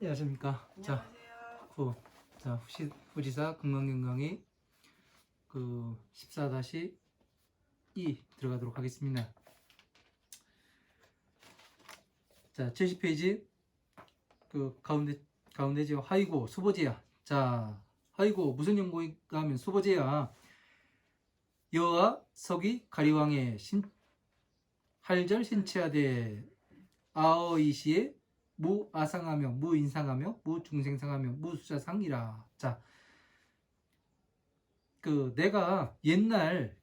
안녕하십니까. 안녕하세요. 후지사 건강경강의 14-2 들어가도록 하겠습니다. 자, 70페이지 가운데죠. 하이고 수보제야. 자, 하이고 무슨 연고인가 하면 수보제야. 여와 석이 가리왕의 할절 신체하되 아어이시에 무아상하며 무인상하며 무중생상하며 무수자상이라. 자, 내가 옛날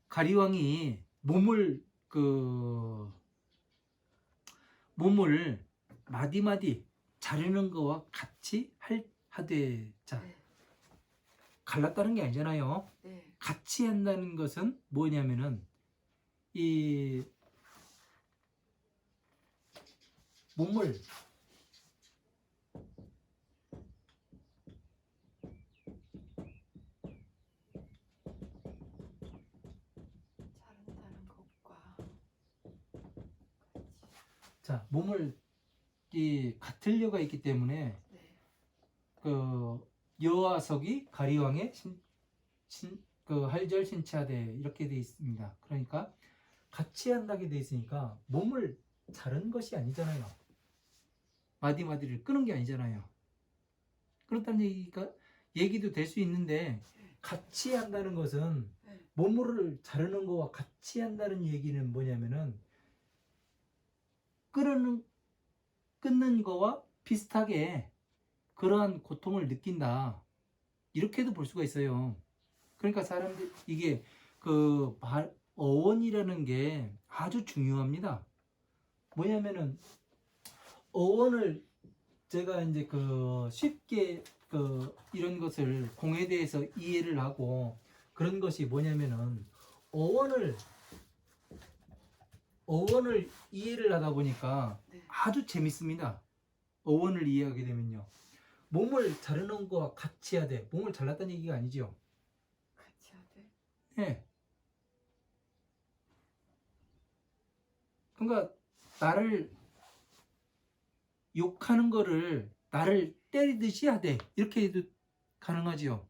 가리왕이 몸을 마디마디 자르는 거와 같이 하되. 자, 네. 갈랐다는 게 아니잖아요. 네. 같이 한다는 것은 뭐냐면은 이 몸을 자른다는 것과 이 같을 여가 있기 때문에 네. 여와 석이 가리왕의 할절 신체하되 이렇게 돼 있습니다. 그러니까 같이 한다게 돼 있으니까 몸을 자른 것이 아니잖아요. 마디마디를 끄는 게 아니잖아요. 그렇다는 얘기도 될 수 있는데, 같이 한다는 것은 네. 몸을 자르는 거와 같이 한다는 얘기는 뭐냐면은 끊는 거와 비슷하게 그러한 고통을 느낀다, 이렇게도 볼 수가 있어요. 그러니까 사람들 이게 어원이라는 게 아주 중요합니다. 뭐냐면은 어원을 제가 이제 쉽게 이런 것을 공에 대해서 이해를 하고 그런 것이 뭐냐면은 어원을 이해를 하다 보니까 네. 아주 재밌습니다. 어원을 이해하게 되면요. 몸을 자르는 거와 같이 해야 돼. 몸을 잘랐다는 얘기가 아니죠. 같이 하되. 네. 그러니까 나를 욕하는 거를 나를 때리듯이 하되, 이렇게 해도 가능하지요.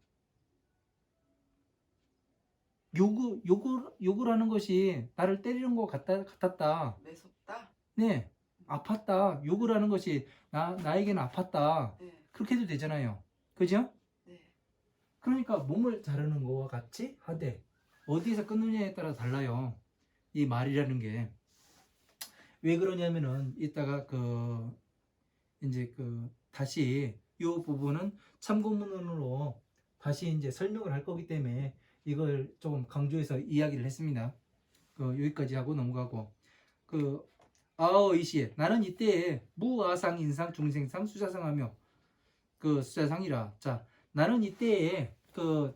욕을 하는 것이 나를 때리는 것 같았다. 매섭다. 네. 아팠다. 욕을 하는 것이 나에게는 아팠다. 네. 그렇게 해도 되잖아요. 그죠? 네. 그러니까 몸을 자르는 거와 같이 하되, 어디에서 끊느냐에 따라 달라요. 이 말이라는 게. 왜 그러냐면은 이따가 이제 다시 이 부분은 참고문헌으로 다시 이제 설명을 할 거기 때문에 이걸 조금 강조해서 이야기를 했습니다. 여기까지 하고 넘어가고, 아어이시에 나는 이때에 무아상 인상 중생상 수자상하며 수자상이라. 자, 나는 이때에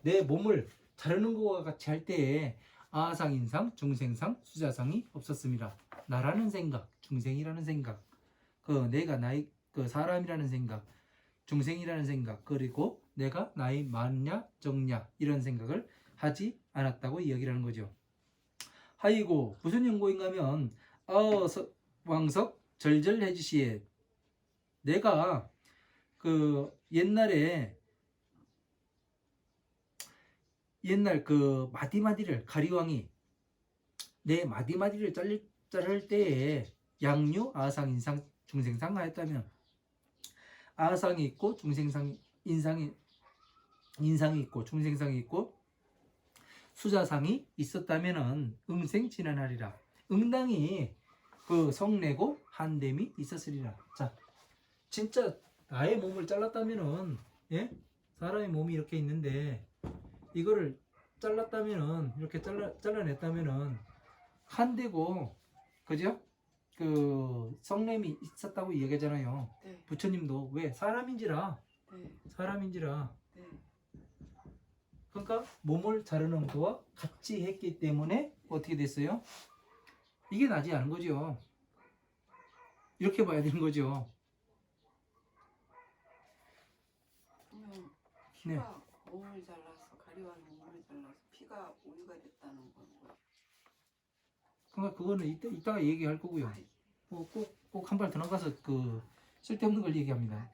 내 몸을 자르는 것과 같이 할 때에 아상 인상 중생상 수자상이 없었습니다. 나라는 생각, 중생이라는 생각, 내가 나의 사람이라는 생각, 중생이라는 생각, 그리고 내가 나의 많냐 적냐 이런 생각을 하지 않았다고 이야기를 하는 거죠. 하이고 무슨 연고인가 하면 왕석 절절해지시에, 내가 옛날 마디마디를 가리왕이 내 마디마디를 자를 때에 양류 아상 인상 중생상 하였다면, 아상이 있고 중생상 인상이 있고 중생상이 있고 수자상이 있었다면은 응생진안하리라. 응당이 성내고 한됨이 있었으리라. 자, 진짜 나의 몸을 잘랐다면은, 예? 사람의 몸이 이렇게 있는데 이거를 잘랐다면은, 이렇게 잘라냈다면은 한되고, 그죠? 성냄이 있었다고 얘기하잖아요. 네. 부처님도 왜 사람인지라. 네. 네. 그러니까 몸을 자르는 거와 같이 했기 때문에 어떻게 됐어요? 이게 나지 않은 거죠. 이렇게 봐야 되는 거죠. 그러면 네. 피가 몸을 잘라서 가리왕이 몸을 잘라서 피가 우유가 됐다는 건 뭐예요? 그러니까 그거는 이따가 얘기할 거고요. 꼭 한 발 더 나가서 그 쓸데없는 걸 얘기합니다.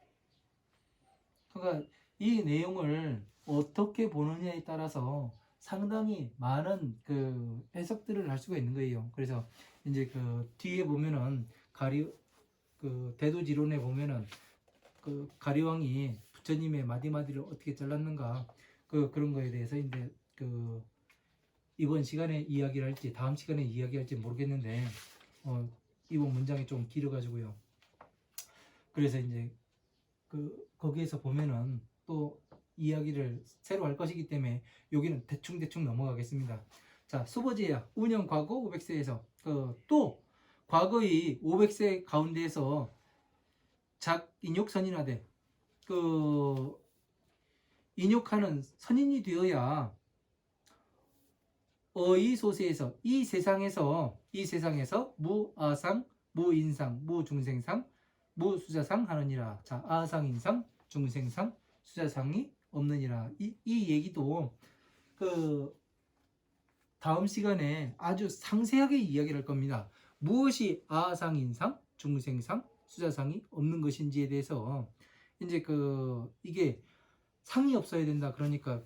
그러니까 이 내용을 어떻게 보느냐에 따라서 상당히 많은 그 해석들을 할 수가 있는 거예요. 그래서 이제 그 뒤에 보면은 그 대도지론에 보면은 그 가리왕이 부처님의 마디마디를 어떻게 잘랐는가 그런 거에 대해서 이제 그 이번 시간에 이야기를 할지 다음 시간에 이야기할지 모르겠는데 이번 문장이 좀 길어가지고요. 그래서 이제 거기에서 보면은 또 이야기를 새로 할 것이기 때문에 여기는 대충 넘어가겠습니다. 자, 수보제야 운영 과거 500세에서 또 과거의 500세 가운데에서 작 인욕 선인하되 인욕하는 선인이 되어야 어이소세에서 이 세상에서 무아상 무인상 무중생상 무수자상 하느니라. 자, 아상인상 중생상 수자상이 없느니라. 이 얘기도 그 다음 시간에 아주 상세하게 이야기를 할 겁니다. 무엇이 아상인상 중생상 수자상이 없는 것인지에 대해서 이제 이게 상이 없어야 된다. 그러니까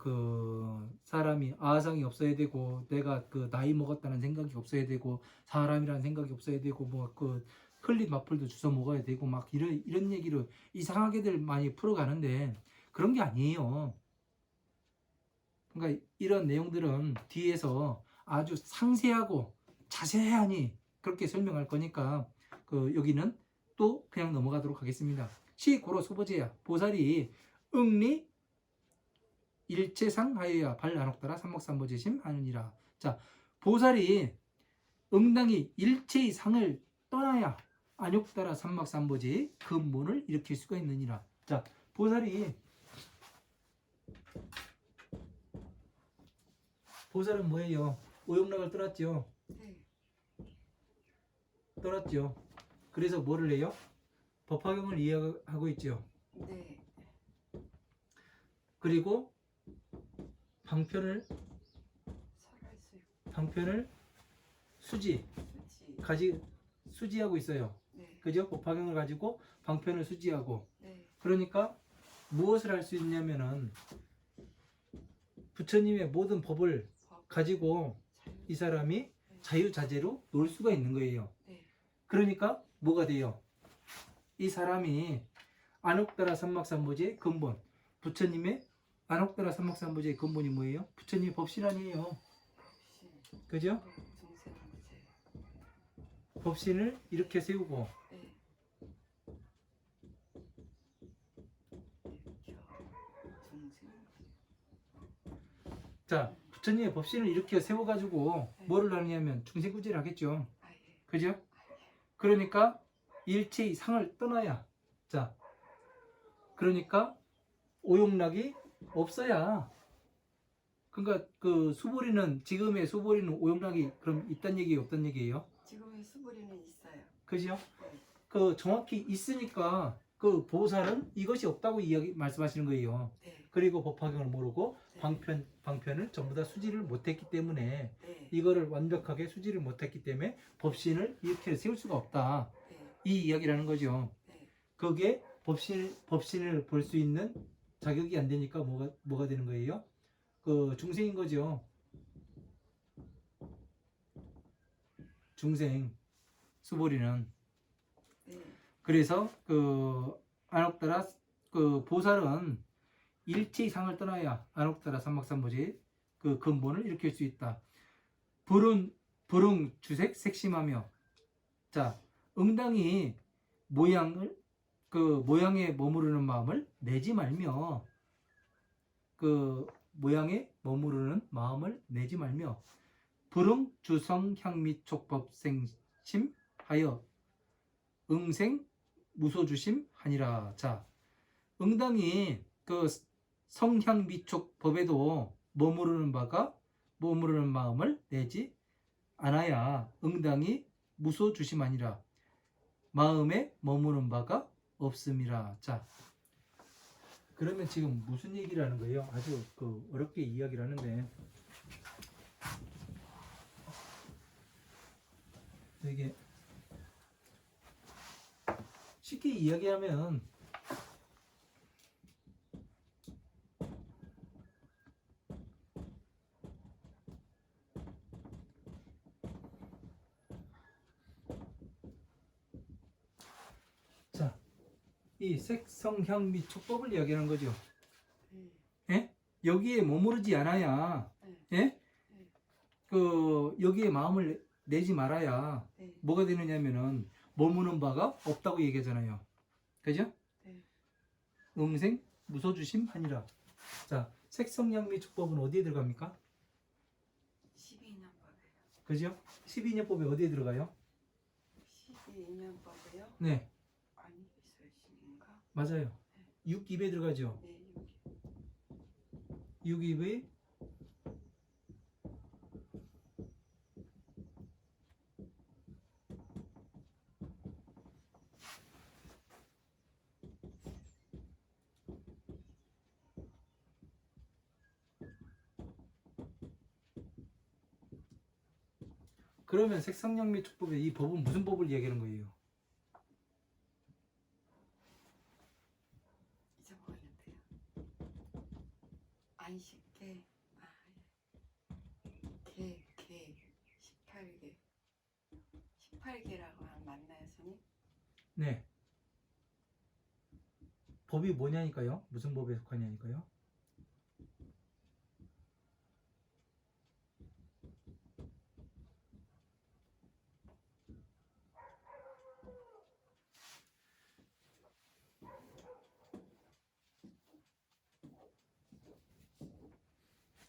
사람이 아상이 없어야 되고 내가 나이 먹었다는 생각이 없어야 되고 사람이라는 생각이 없어야 되고 흘린 마플도 주워 먹어야 되고 막 이런 얘기를 이상하게들 많이 풀어가는데 그런 게 아니에요. 그러니까 이런 내용들은 뒤에서 아주 상세하고 자세하니 그렇게 설명할 거니까 여기는 또 그냥 넘어가도록 하겠습니다. 시고로 수보제야 보살이 응리 일체상 하여야 발안옥따라 삼목삼보제심 하느니라. 자, 보살이 응당히 일체의 상을 떠나야 안욕따라 삼막삼보제의 근본을 일으킬 수가 있느니라. 자, 보살은 뭐예요? 오욕락을 떠났죠. 네. 떠났죠. 그래서 뭐를 해요? 법화경을 이해하고 있죠. 네. 그리고 방편을 설할 수 있고. 방편을 수지하고 있어요. 네. 그죠? 법화경을 가지고 방편을 수지하고. 네. 그러니까 무엇을 할 수 있냐면은 부처님의 모든 법을 가지고 이 사람이 자유자재로 놀 수가 있는 거예요. 네. 그러니까 뭐가 돼요? 이 사람이 안옥따라 삼막삼보제의 근본, 부처님의 안옥따라 삼막삼보제의 근본이 뭐예요? 부처님의 법신 아니에요. 그죠? 중생무제. 법신을 이렇게 세우고 네. 중생무제. 자, 부처님의 법신을 이렇게 세워가지고 뭐를 하느냐면 중생구제를 하겠죠. 그죠? 그러니까 일체의 상을 떠나야, 자, 그러니까 오욕락이 없어야, 그러니까 지금의 수보리는 오욕락이 그럼 있단 얘기예요, 없단 얘기예요? 지금의 수보리는 있어요. 그죠? 네. 정확히 있으니까 보살은 이것이 없다고 말씀하시는 거예요. 네. 그리고 법화경을 모르고 네. 방편을 전부 다 수지를 못했기 때문에 네. 이거를 완벽하게 수지를 못했기 때문에 법신을 이렇게 세울 수가 없다. 네. 이 이야기라는 거죠. 네. 그게 법신을 볼 수 있는 자격이 안 되니까 뭐가 되는 거예요? 중생인 거죠. 중생 수보리는. 네. 그래서 안옥따라 보살은 일체의 상을 떠나야 안옥따라 삼막삼보제의 근본을 일으킬 수 있다. 불응 주색 색심하며, 자, 응당이 모양에 머무르는 마음을 내지 말며, 불응 주성 향미 촉법 생심 하여 응생 무소주심 하니라. 자, 응당이 성향 미촉 법에도 머무르는 마음을 내지 않아야 응당이 무소주심하니라. 마음에 머무는 바가 없음이라. 자, 그러면 지금 무슨 얘기를 하는 거예요? 아주 어렵게 이야기를 하는데, 이게 쉽게 이야기하면 자, 이 색성향 및 촉법을 이야기하는 거죠. 예? 여기에 머무르지 않아야 예? 여기에 마음을 내지 말아야 뭐가 되느냐면은 머무는 바가 없다고 얘기하잖아요. 그죠? 음생 무소주심 하니라. 자, 색성향 및 촉법은 어디에 들어갑니까? 12인연법이에요. 그죠? 12인연법에 어디에 들어가요? 12인연법이요? 네, 아니 있어요. 10인가? 맞아요. 6입에 들어가죠. 네, 6입의 그러면 색성향 및 촉법의 이 법은 무슨 법을 이야기하는 거예요? 잊어먹었는데요. 안식계, 개, 18개. 18개라고 하면 맞나요, 선생님? 네. 법이 뭐냐니까요? 무슨 법에 속하냐니까요?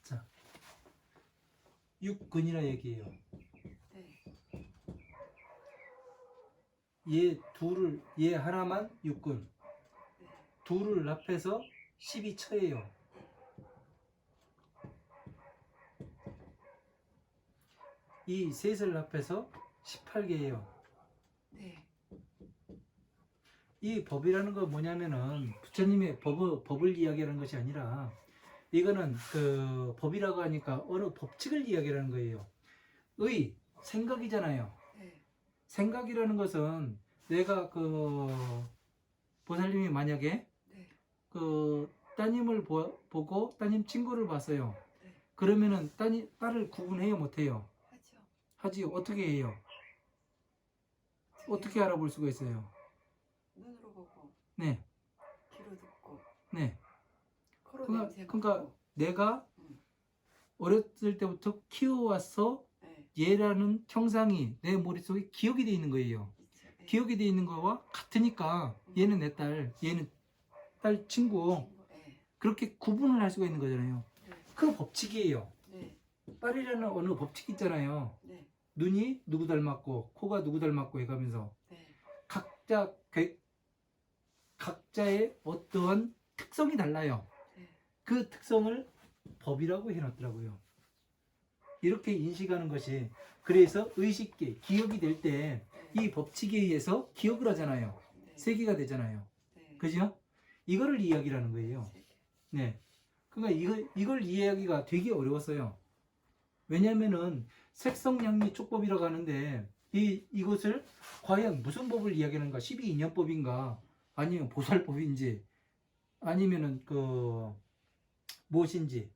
자, 육근이라 얘기해요. 네. 얘 하나만 육근. 네. 둘을 합해서 12처예요. 이 셋을 합해서 18개예요. 네. 이 법이라는 건 뭐냐면은 부처님의 법을 이야기하는 것이 아니라 이거는 그 법이라고 하니까 어느 법칙을 이야기하는 거예요. 생각이잖아요. 네. 생각이라는 것은 내가 보살님이 만약에 네. 따님을 보고 따님 친구를 봤어요. 네. 그러면은 딸을 구분해요, 못해요? 하죠. 하지요. 어떻게 해요? 어떻게 알아볼 수가 있어요? 눈으로 보고, 네, 귀로 듣고, 네. 코로 냄새 그러니까 맡고. 내가 음. 어렸을 때부터 키워와서 네. 얘라는 형상이 내 머릿속에 기억이 돼 있는 거예요. 있죠. 네. 기억이 돼 있는 거와 같으니까 얘는 내 딸, 얘는 딸 친구 네. 그렇게 구분을 할 수가 있는 거잖아요. 네. 그 법칙이에요. 네. 딸이라는 어느 법칙 있잖아요. 네. 눈이 누구 닮았고 코가 누구 닮았고 해가면서 네. 각자의 어떠한 특성이 달라요. 네. 그 특성을 법이라고 해놨더라고요. 이렇게 인식하는 것이 그래서 의식계, 기억이 될 때 이 법칙에 의해서 기억을 하잖아요. 네. 세계가 되잖아요. 네. 그죠? 이거를 이야기라는 거예요. 네. 그러니까 이걸 이해하기가 되게 어려웠어요. 왜냐면은 색성향미 촉법이라고 하는데 이것을 과연 무슨 법을 이야기하는가? 12인연법인가? 아니면 보살법인지 아니면은 무엇인지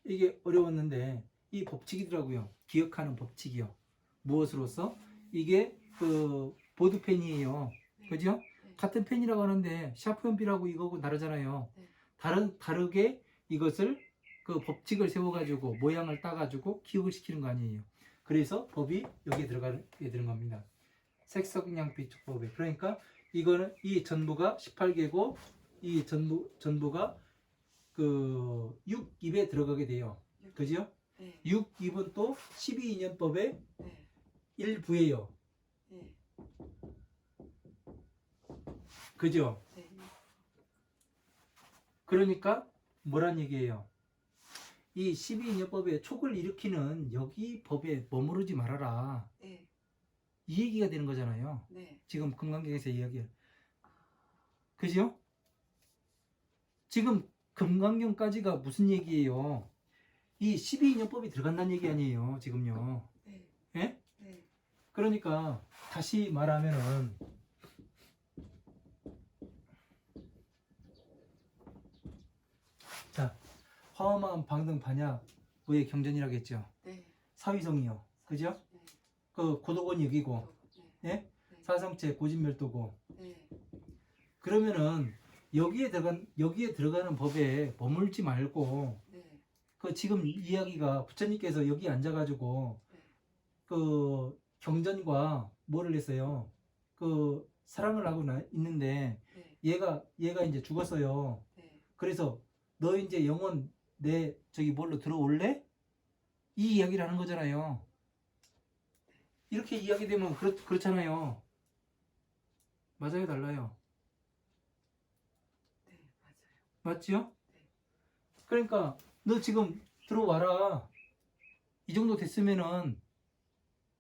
이게 어려웠는데 이 법칙이더라고요. 기억하는 법칙이요. 무엇으로서? 이게 보드펜이에요. 그죠? 네. 같은 펜이라고 하는데 샤프 연필하고 이거하고 다르잖아요. 네. 다르게 이것을 법칙을 세워가지고 모양을 따가지고 기억을 시키는 거 아니에요. 그래서 법이 여기에 들어가게 되는 겁니다. 색성향비촉법에. 그러니까 이거는 이 전부가 18개고 이 전부가 6입에 들어가게 돼요. 그죠? 네. 6입은 또 12인연법의 네. 일부예요. 네. 그죠? 네. 그러니까 뭐란 얘기예요? 이 12인연법의 촉을 일으키는 여기 법에 머무르지 말아라. 네. 이 얘기가 되는 거잖아요. 네. 지금 금강경에서 이야기를. 그죠? 지금 금강경까지가 무슨 얘기예요? 이 12인연법이 들어간다는 얘기 아니에요. 지금요. 네. 예? 네. 그러니까 다시 말하면은 자, 화엄한 방등 반야 의 경전이라고 했죠. 네. 사위성이요. 그죠? 네. 그 고독은 여기고, 네. 예? 네. 사성체 고진멸도고. 네. 그러면은 여기에 들어가는 법에 머물지 말고 네. 그 지금 이야기가 부처님께서 여기 앉아가지고 네. 그 경전과 뭐를 했어요? 그 사랑을 하고 있는데 네. 얘가 이제 죽었어요. 네. 그래서 너 이제 영혼 내 저기 뭘로 들어올래? 이 이야기를 하는 거잖아요. 이렇게 이야기되면 그렇잖아요. 맞아요, 달라요? 네. 맞아요. 맞지요? 네. 그러니까 너 지금 들어와라. 이 정도 됐으면은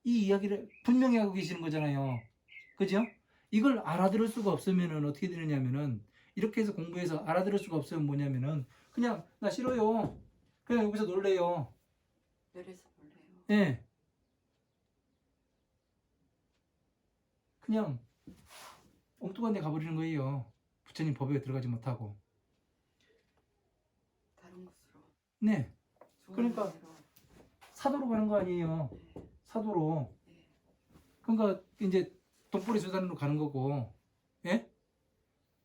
이 이야기를 분명히 하고 계시는 거잖아요. 그죠? 이걸 알아들을 수가 없으면은 어떻게 되느냐면은 이렇게 해서 공부해서 알아들을 수가 없으면 뭐냐면은 그냥 나 싫어요. 그냥 여기서 놀래요. 내려서 볼래요. 예. 그냥 엉뚱한 데 가버리는 거예요. 부처님 법에 들어가지 못하고. 다른 곳으로. 네. 좋은 그러니까 데로. 사도로 가는 거 아니에요. 네. 사도로. 네. 그러니까 이제 돈벌이 수단으로 가는 거고. 예?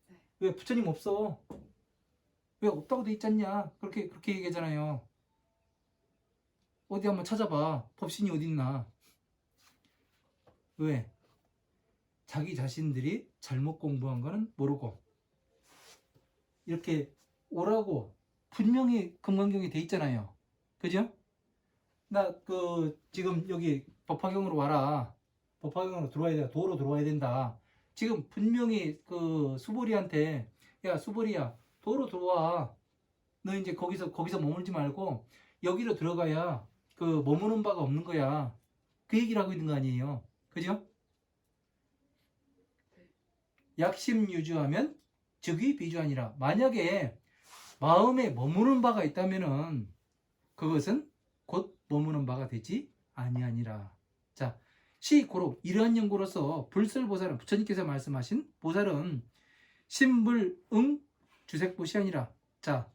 네. 왜 부처님 없어? 왜 없다고 돼 있잖냐? 그렇게 얘기하잖아요. 어디 한번 찾아봐. 법신이 어디 있나? 왜? 자기 자신들이 잘못 공부한 거는 모르고 이렇게 오라고 분명히 금강경에 돼 있잖아요. 그죠? 나 지금 여기 법화경으로 와라. 법화경으로 들어와야 된다. 도로 들어와야 된다. 지금 분명히 그 수보리한테 야 수보리야 도로 들어와. 너 이제 거기서 머물지 말고 여기로 들어가야 그 머무는 바가 없는 거야. 그 얘기를 하고 있는 거 아니에요. 그죠? 약심 유주하면 즉위 비주하니라. 만약에 마음에 머무는 바가 있다면은 그것은 곧 머무는 바가 되지 아니하니라. 자, 시고로 이러한 연고로서 불설보살은 부처님께서 말씀하신 보살은 신불응 주색보시아니라. 자,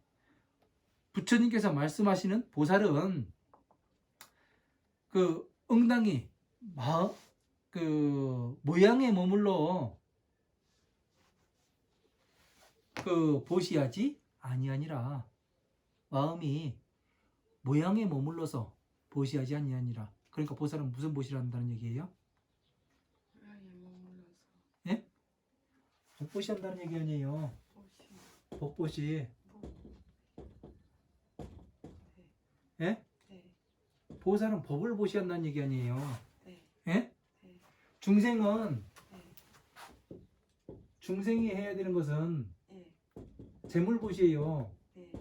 부처님께서 말씀하시는 보살은 그 응당이 그 모양에 머물러 그 보시하지 아니하니라. 마음이 모양에 머물러서 보시하지 아니하니라. 그러니까 보살은 무슨 보시를 한다는 얘기예요? 고양이에 머물러서. 예? 복보시 한다는 얘기 아니에요. 보시. 복보시. 네. 예? 네. 보살은 법을 보시한다는 얘기 아니에요. 네. 예? 네. 중생은 네. 중생이 해야 되는 것은 네. 재물보시예요. 네.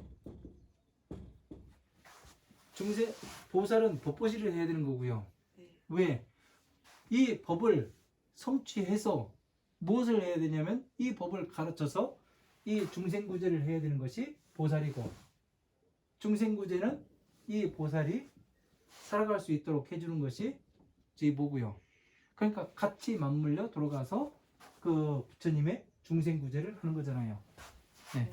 보살은 법보시를 해야 되는 거고요. 네. 왜? 이 법을 성취해서 무엇을 해야 되냐면 이 법을 가르쳐서 이 중생구제를 해야 되는 것이 보살이고, 중생구제는 이 보살이 살아갈 수 있도록 해주는 것이 제 뭐고요. 그러니까 같이 맞물려 돌아가서 그 부처님의 중생구제를 하는 거잖아요. 네.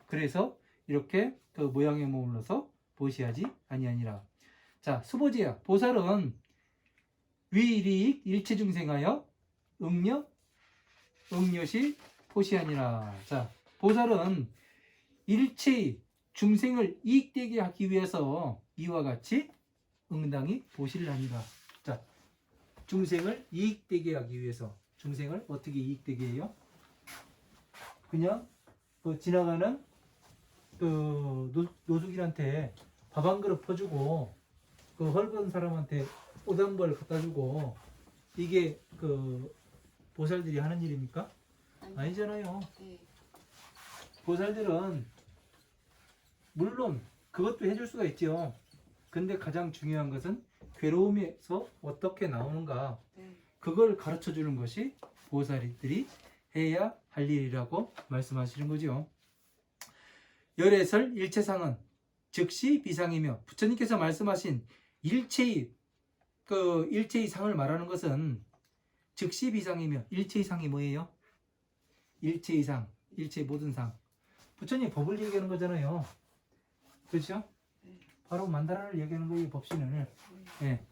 그래서 이렇게 그 모양에 머물러서 보시하지 아니하니라. 자, 수보지야. 보살은 위리익 일체중생하여 응려시 포시하니라. 자, 보살은 일체의 중생을 이익되게 하기 위해서 이와 같이 응당히 보시를 하니라. 자, 중생을 이익되게 하기 위해서 중생을 어떻게 이익되게 해요? 그냥 그 지나가는 그 노숙인한테 밥 한 그릇 퍼주고 그 헐벗은 사람한테 옷 한 벌 갖다 주고 이게 그 보살들이 하는 일입니까? 아니잖아요. 네. 보살들은 물론 그것도 해줄 수가 있죠. 근데 가장 중요한 것은 괴로움에서 어떻게 나오는가, 네. 그걸 가르쳐 주는 것이 보살들이 해야 할 일이라고 말씀하시는 거죠. 열애설 일체상은 즉시 비상이며, 부처님께서 말씀하신 일체의 상을 말하는 것은 즉시 비상이며, 일체의 상이 뭐예요? 일체의 상, 일체의 모든 상. 부처님 법을 얘기하는 거잖아요. 그렇죠? 네. 바로 만다라를 얘기하는 거예요, 법신을. 네. 예.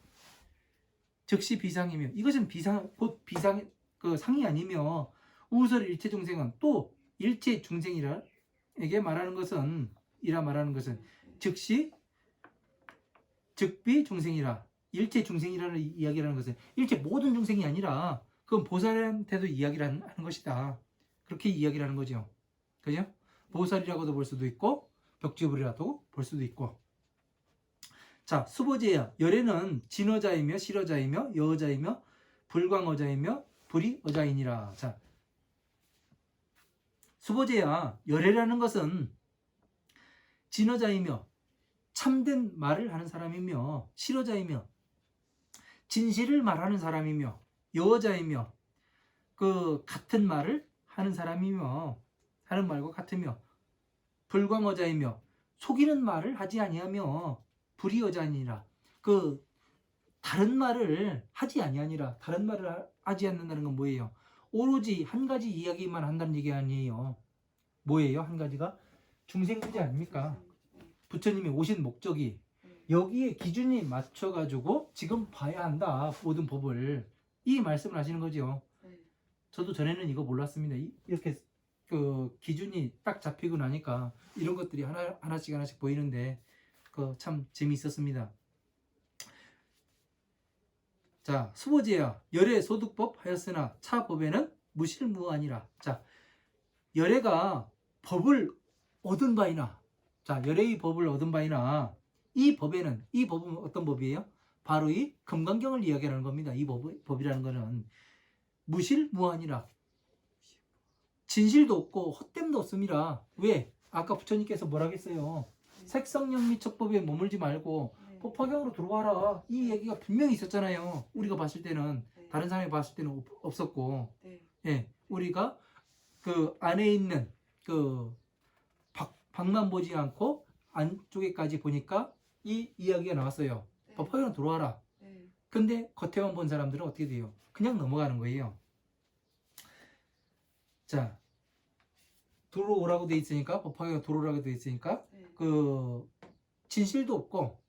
즉시 비상이며 이것은 비상 곧 비상 그 상이 아니며 우설 일체 중생은 또 일체 중생이라에게 말하는 것은 이라 말하는 것은 즉시 즉비 중생이라 일체 중생이라는 이야기라는 것은 일체 모든 중생이 아니라 그건 보살한테도 이야기를 하는 것이다. 그렇게 이야기를 하는 거죠. 그죠? 보살이라고도 볼 수도 있고 벽지불이라도 볼 수도 있고. 자, 수보제야. 열애는 진어자이며 실어자이며 여어자이며 불광어자이며 불이어자이니라. 자, 수보제야. 열애라는 것은 진어자이며 참된 말을 하는 사람이며 실어자이며 진실을 말하는 사람이며 여어자이며 그 같은 말을 하는 사람이며 하는 말과 같으며 불광어자이며 속이는 말을 하지 아니하며 불이어자니라. 그 다른 말을 하지 아니하니라. 다른 말을 하지 않는다는 건 뭐예요? 오로지 한 가지 이야기만 한다는 얘기 아니에요. 뭐예요? 한 가지가 중생구제 아닙니까? 부처님이 오신 목적이 여기에 기준이 맞춰가지고 지금 봐야 한다. 모든 법을. 이 말씀을 하시는 거죠. 저도 전에는 이거 몰랐습니다. 이렇게 그 기준이 딱 잡히고 나니까 이런 것들이 하나씩 보이는데 그 참 재미있었습니다. 자, 수보제야. 열애 소득법 하였으나 차법에는 무실무아니라. 자, 열애가 법을 얻은 바이나, 자, 열애의 법을 얻은 바이나 이 법은 어떤 법이에요? 바로 이 금강경을 이야기하는 겁니다. 이 법이라는 것은 무실무아니라. 진실도 없고 헛됨도 없습니다. 왜? 아까 부처님께서 뭐라고 했어요? 색성영미척법에 머물지 말고 법화경으로 들어와라. 이 얘기가 분명히 있었잖아요. 우리가 봤을 때는 다른 사람이 봤을 때는 없었고, 예, 우리가 그 안에 있는 그 밖만 보지 않고 안쪽에까지 보니까 이 이야기가 나왔어요. 법화경으로 들어와라. 근데 겉에만 본 사람들은 어떻게 돼요? 그냥 넘어가는 거예요. 자, 들어오라고 돼 있으니까 법화경에 들어오라고 돼 있으니까 그 진실도 없고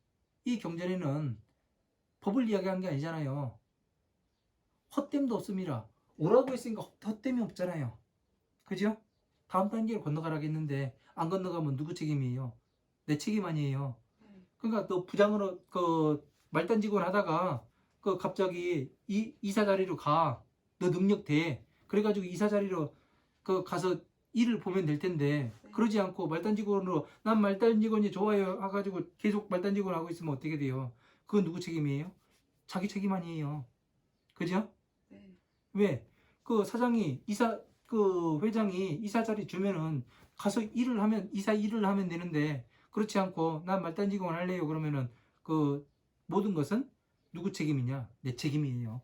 이 경전에는 법을 이야기한 게 아니잖아요. 헛됨도 없습니다. 오라고 했으니까 헛됨이 없잖아요. 그죠? 다음 단계를 건너가라고 했는데 안 건너가면 누구 책임이에요? 내 책임 아니에요. 그러니까 너 부장으로 그 말단직원 하다가 그 갑자기 이사 자리로 가. 너 능력 돼. 그래가지고 이사 자리로 그 가서 일을 보면 될 텐데 그러지 않고 말단직원으로 난 말단직원이 좋아요 해가지고 계속 말단직원 하고 있으면 어떻게 돼요? 그건 누구 책임이에요? 자기 책임 아니에요. 그죠? 왜? 그 사장이 그 회장이 이사 자리 주면은 가서 이사 일을 하면 되는데 그렇지 않고 난 말단직원 할래요 그러면은 그 모든 것은 누구 책임이냐? 내 책임이에요.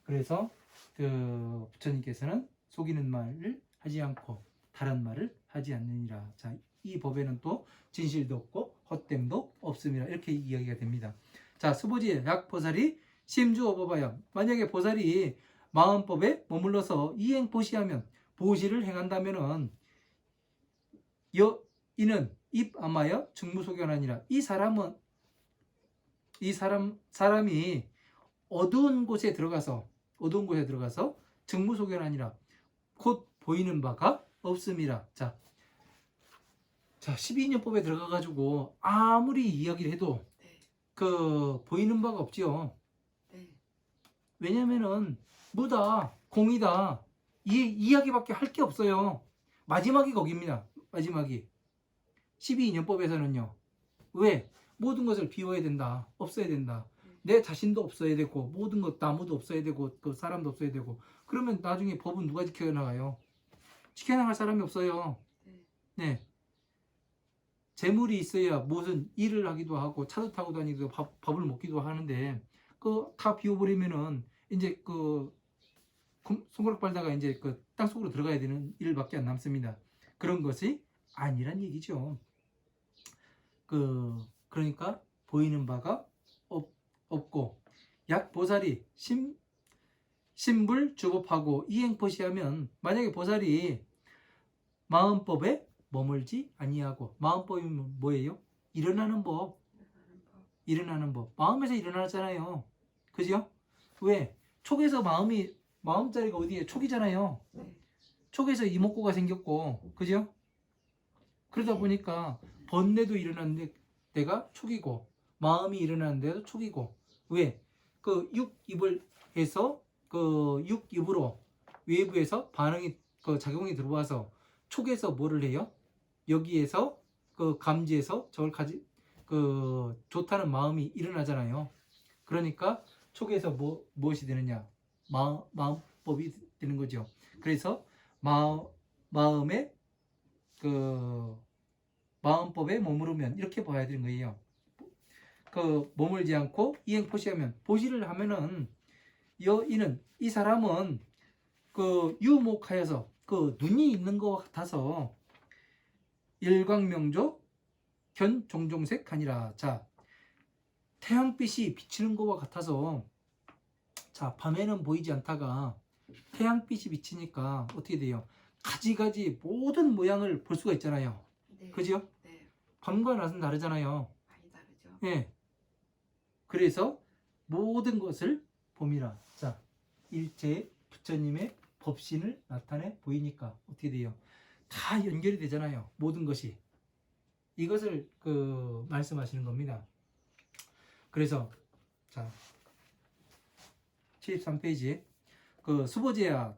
그래서 그 부처님께서는 속이는 말을 하지 않고 다른 말을 하지 않느니라. 자, 이 법에는 또 진실도 없고 헛됨도 없음이라 이렇게 이야기가 됩니다. 자, 수보지 약보살이 심주어법하여 만약에 보살이 마음법에 머물러서 이행보시하면 보시를 행한다면은 이는 입암하여 중무소견하니라. 사람이 어두운 곳에 들어가서 증무소견하니라. 곧 보이는 바가 없음이라. 자 12인연법에 들어가가지고 아무리 이야기를 해도 그 보이는 바가 없지요. 왜냐면은 무다, 공이다 이 이야기밖에 할 게 없어요. 마지막이 거기입니다. 마지막이 12인연법에서는요. 왜? 모든 것을 비워야 된다. 없어야 된다. 내 자신도 없어야 되고 모든 것 나무도 없어야 되고 그 사람도 없어야 되고 그러면 나중에 법은 누가 지켜나가요? 지켜나갈 사람이 없어요. 네. 재물이 있어야 무슨 일을 하기도 하고 차도 타고 다니기도 밥을 먹기도 하는데 그 다 비워버리면은 이제 그 손가락 빨다가 이제 그 땅속으로 들어가야 되는 일밖에 안 남습니다. 그런 것이 아니란 얘기죠. 그러니까 보이는 바가 없고 약보살이 신불주법하고 이행포시하면 만약에 보살이 마음법에 머물지 아니하고. 마음법이 뭐예요? 일어나는 법. 일어나는 법. 일어나는 법. 마음에서 일어나잖아요. 그죠? 왜? 촉에서 마음자리가 어디에? 촉이잖아요. 네. 촉에서 이목구가 생겼고, 그죠? 그러다 보니까 번뇌도 일어나는 데가 촉이고, 마음이 일어나는 데도 촉이고. 왜? 그 육입을 해서 그 육입으로 외부에서 반응이 그 작용이 들어와서 촉에서 뭐를 해요? 여기에서 그 감지해서 저걸 그 좋다는 마음이 일어나잖아요. 그러니까 촉에서 무엇이 되느냐? 마음법이 되는 거죠. 그래서 마음의 그 마음법에 머무르면 이렇게 봐야 되는 거예요. 그 머물지 않고 이행포시하면, 포시를 하면은 이 사람은 그 유목하여서 그 눈이 있는 것 같아서 일광명조 견 종종색 하니라. 자, 태양빛이 비치는 것과 같아서, 자, 밤에는 보이지 않다가 태양빛이 비치니까 어떻게 돼요? 가지가지 모든 모양을 볼 수가 있잖아요. 네. 그죠? 네. 밤과 낮은 다르잖아요. 많이 다르죠. 예. 그래서 모든 것을 봄이라. 자, 일체 부처님의 법신을 나타내 보이니까 어떻게 돼요? 다 연결이 되잖아요. 모든 것이. 이것을 그 말씀하시는 겁니다. 그래서 자, 73페이지에 그 수보제야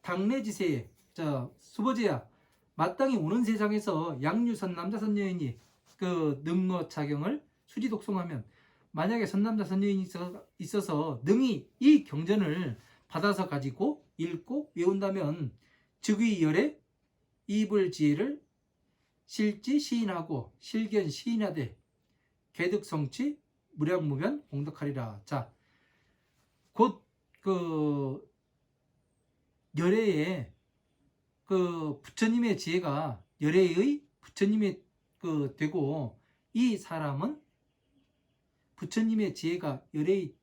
당내지세에, 자, 수보제야 마땅히 오는 세상에서 양유선 남자 선여인이 그 능어 작용을 수지독송하면, 만약에 선남자 선여인이 있어서 능히 이 경전을 받아서 가지고 읽고 외운다면 즉위열에 이불지혜를 실지 시인하고 실견 시인하되 개득성취 무량무변 공덕하리라. 자, 곧 그 열애의 그 부처님의 지혜가 열애의 부처님의 그 되고, 이 사람은 부처님의 지혜가 열애의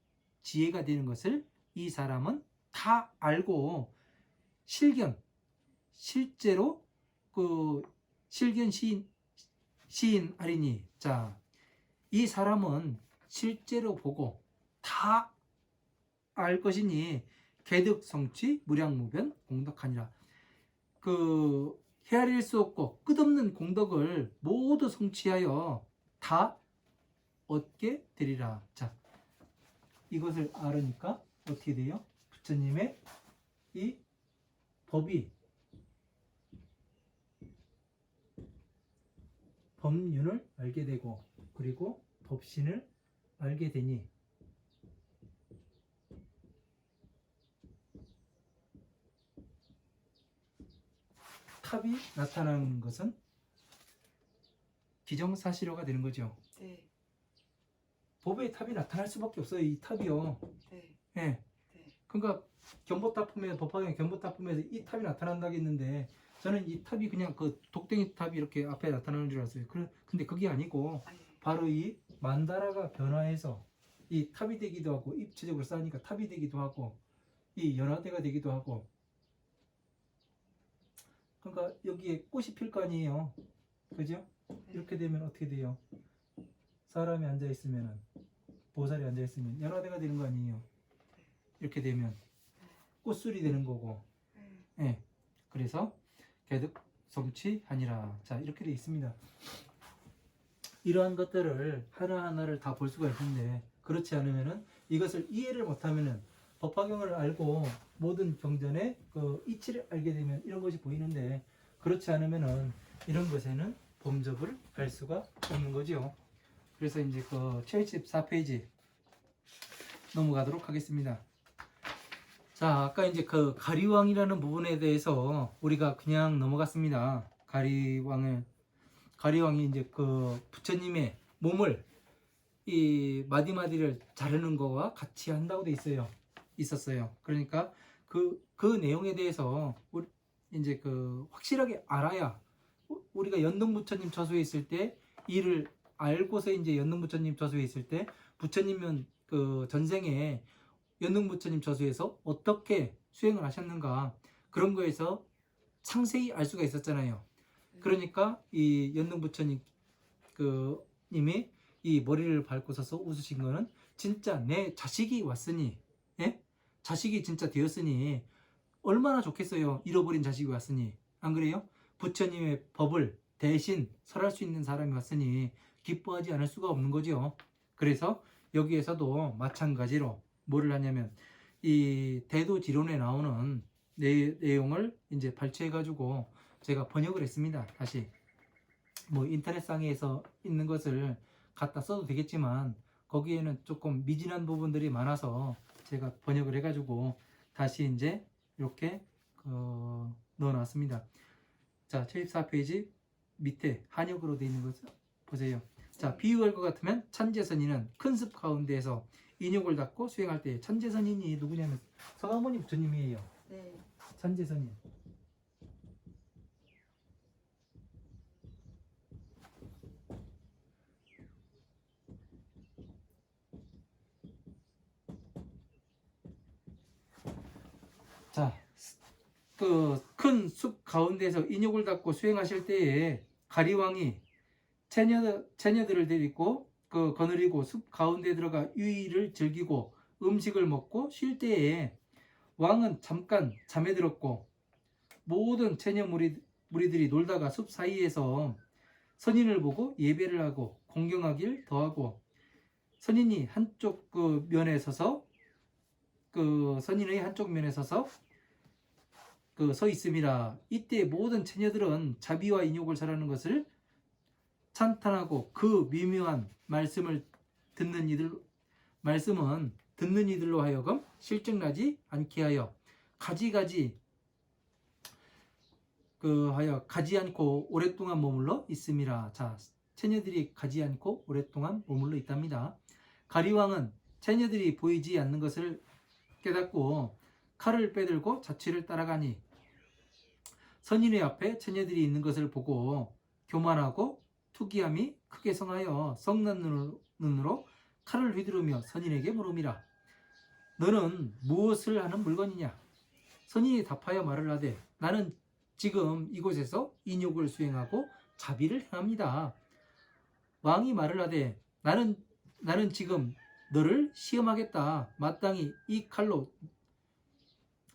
지혜가 되는 것을 이 사람은 다 알고 실견, 실제로 그 실견 시인 아리니. 자, 이 사람은 실제로 보고 다 알 것이니 개득 성취 무량무변 공덕하니라. 그 헤아릴 수 없고 끝없는 공덕을 모두 성취하여 다 얻게 되리라. 자, 이것을 알으니까 어떻게 돼요? 부처님의 이 법이, 법륜을 알게 되고, 그리고 법신을 알게 되니 탑이 나타나는 것은 기정사실화가 되는 거죠. 네. 법의 탑이 나타날 수밖에 없어요. 이 탑이요. 네. 예. 네. 그러니까 견보탑품에, 법화경 견보탑품에서 이 탑이 나타난다겠는데, 저는 이 탑이 그냥 그 독댕이 탑이 이렇게 앞에 나타나는 줄 알았어요. 근데 그게 아니고 아니, 바로 이 만다라가 변화해서 이 탑이 되기도 하고, 입체적으로 쌓으니까 탑이 되기도 하고, 이 연화대가 되기도 하고. 그러니까 여기에 꽃이 필 거 아니에요. 그죠? 이렇게 되면 어떻게 돼요? 사람이 앉아 있으면은, 보살이 앉아 있으면 연화대가 되는 거 아니에요. 이렇게 되면 꽃술이 되는 거고. 예. 그래서 개득 성취하니라. 자, 이렇게 돼 있습니다. 이러한 것들을 하나하나를 다 볼 수가 있는데, 그렇지 않으면은, 이것을 이해를 못하면은, 법화경을 알고 모든 경전의 그 이치를 알게 되면 이런 것이 보이는데, 그렇지 않으면은 이런 것에는 범접을 할 수가 없는 거죠. 그래서 이제 그 74페이지 넘어가도록 하겠습니다. 자, 아까 이제 그 가리왕이라는 부분에 대해서 우리가 그냥 넘어갔습니다. 가리왕이 이제 그 부처님의 몸을 이 마디마디를 자르는 거와 같이 한다고 돼 있었어요. 그러니까 그 내용에 대해서 우리 이제 그 확실하게 알아야, 우리가 연등부처님 저수에 있을 때 이를 알고서 이제 연등부처님 저수에 있을 때, 부처님은 그 전생에 연등부처님 저수에서 어떻게 수행을 하셨는가, 그런 거에서 상세히 알 수가 있었잖아요. 그러니까 이 연등 부처님 님이 이 머리를 밟고 서서 웃으신 거는 진짜 내 자식이 왔으니, 예? 자식이 진짜 되었으니 얼마나 좋겠어요. 잃어버린 자식이 왔으니. 안 그래요? 부처님의 법을 대신 설할 수 있는 사람이 왔으니 기뻐하지 않을 수가 없는 거죠. 그래서 여기에서도 마찬가지로 뭐를 하냐면 이 대도지론에 나오는 내용을 이제 발췌해 가지고 제가 번역을 했습니다. 다시 뭐 인터넷상에서 있는 것을 갖다 써도 되겠지만 거기에는 조금 미진한 부분들이 많아서 제가 번역을 해 가지고 다시 이제 이렇게 넣어놨습니다. 자, 74페이지 밑에 한역으로 되어 있는 것을 보세요. 자, 비유할 것 같으면 천재선인은 큰 숲 가운데에서 인욕을 닦고 수행할 때 천재선인이 누구냐면 서가모니 부처님이에요. 네. 천재선인. 자, 그 큰 숲 가운데서 인욕을 닦고 수행하실 때에 가리왕이 처녀들을 데리고 거느리고 숲 가운데 들어가 유의를 즐기고 음식을 먹고 쉴 때에 왕은 잠깐 잠에 들었고 모든 처녀 무리들이 놀다가 숲 사이에서 선인을 보고 예배를 하고 공경하길 더하고 선인이 한쪽 면에 서서 선인의 한쪽 면에 서서 서 있음이라. 이때 모든 처녀들은 자비와 인욕을 잘하는 것을 찬탄하고 그 미묘한 말씀은 듣는 이들로 하여금 실증나지 않게 하여 가지 않고 오랫동안 머물러 있음이라. 자, 처녀들이 가지 않고 오랫동안 머물러 있답니다. 가리왕은 처녀들이 보이지 않는 것을 깨닫고 칼을 빼들고 자취를 따라가니 선인의 앞에 처녀들이 있는 것을 보고 교만하고 투기함이 크게 성하여 성난 눈으로 칼을 휘두르며 선인에게 물음이라. 너는 무엇을 하는 물건이냐? 선인이 답하여 말을 하되 나는 지금 이곳에서 인욕을 수행하고 자비를 행합니다. 왕이 말을 하되 나는 지금 너를 시험하겠다. 마땅히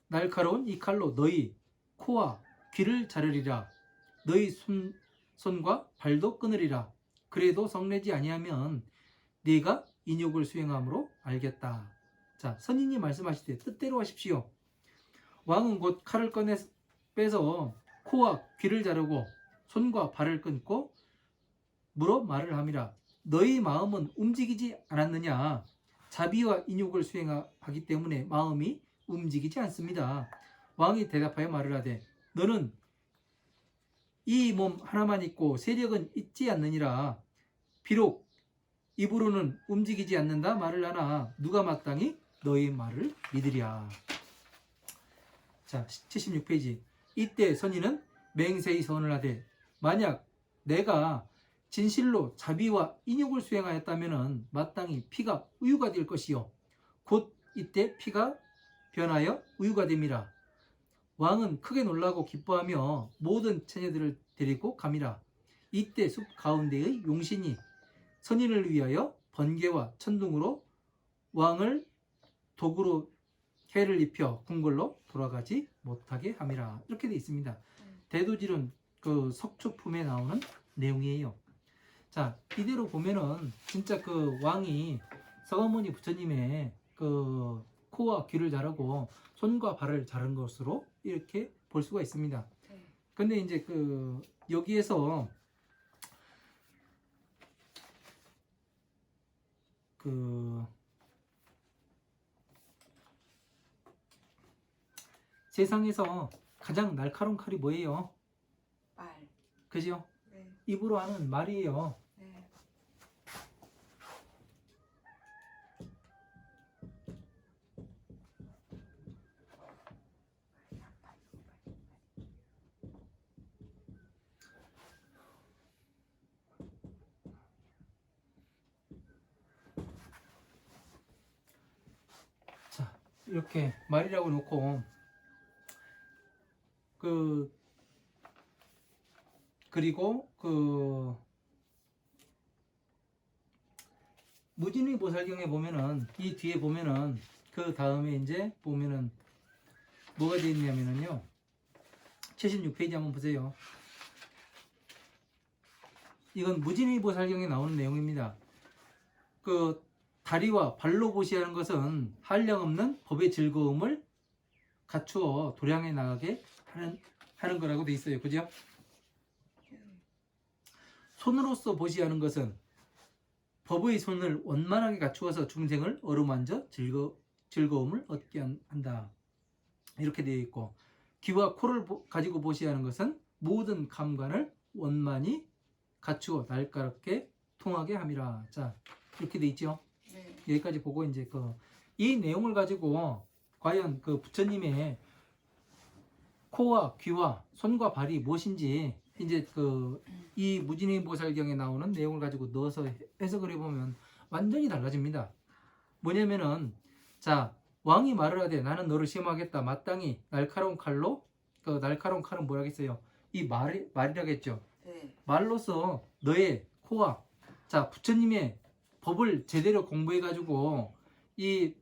날카로운 이 칼로 너희 코와 귀를 자르리라. 너희 손과 발도 끊으리라. 그래도 성내지 아니하면 네가 인욕을 수행함으로 알겠다. 자, 선인이 말씀하시되 뜻대로 하십시오. 왕은 곧 칼을 빼서 코와 귀를 자르고 손과 발을 끊고 물어 말을 함이라. 너희 마음은 움직이지 않았느냐? 자비와 인욕을 수행하기 때문에 마음이 움직이지 않습니다. 왕이 대답하여 말을 하되 너는 이 몸 하나만 있고 세력은 있지 않느니라. 비록 입으로는 움직이지 않는다 말을 하나 누가 마땅히 너희 말을 믿으랴. 자, 76페이지. 이때 선인은 맹세히 선을 하되 만약 내가 진실로 자비와 인욕을 수행하였다면 마땅히 피가 우유가 될 것이요 곧 이때 피가 변하여 우유가 됨이라. 왕은 크게 놀라고 기뻐하며 모든 처녀들을 데리고 감이라. 이때 숲 가운데의 용신이 선인을 위하여 번개와 천둥으로 왕을 도구로 해를 입혀 궁궐로 돌아가지 못하게 함이라. 이렇게 되어 있습니다. 대도질은 석초품에 나오는 내용이에요. 자, 이대로 보면은 진짜 왕이 서가모니 부처님의 코와 귀를 자르고 손과 발을 자른 것으로 이렇게 볼 수가 있습니다. 근데 이제 여기에서 세상에서 가장 날카로운 칼이 뭐예요? 말. 그죠? 네. 입으로 하는 말이에요. 네. 자, 이렇게 말이라고 놓고 그리고 그 무진의 보살경에 보면은 이 뒤에 보면은 그 다음에 이제 보면은 뭐가 되어 있냐면은요. 76페이지 한번 보세요. 이건 무진의 보살경에 나오는 내용입니다. 그 다리와 발로 보시하는 것은 한량없는 법의 즐거움을 갖추어 도량해 나가게 하는 거라고 돼 있어요. 그죠? 손으로서 보시하는 것은 법의 손을 원만하게 갖추어서 중생을 어루만져 즐거움을 얻게 한다. 이렇게 되어 있고, 귀와 코를 가지고 보시하는 것은 모든 감관을 원만히 갖추어 날카롭게 통하게 함이라. 자, 이렇게 되어 있죠. 네. 여기까지 보고 이제 이 내용을 가지고 과연 그 부처님의 코와 귀와 손과 발이 무엇인지 이제 이 무진의 보살경에 나오는 내용을 가지고 넣어서 해석을 해보면 완전히 달라집니다. 뭐냐면은 자, 왕이 말을 하되 나는 너를 시험하겠다. 마땅히 날카로운 칼로, 그 날카로운 칼은 뭐라겠어요? 이 말이라겠죠. 네. 말로서 너의 코와, 자, 부처님의 법을 제대로 공부해가지고 이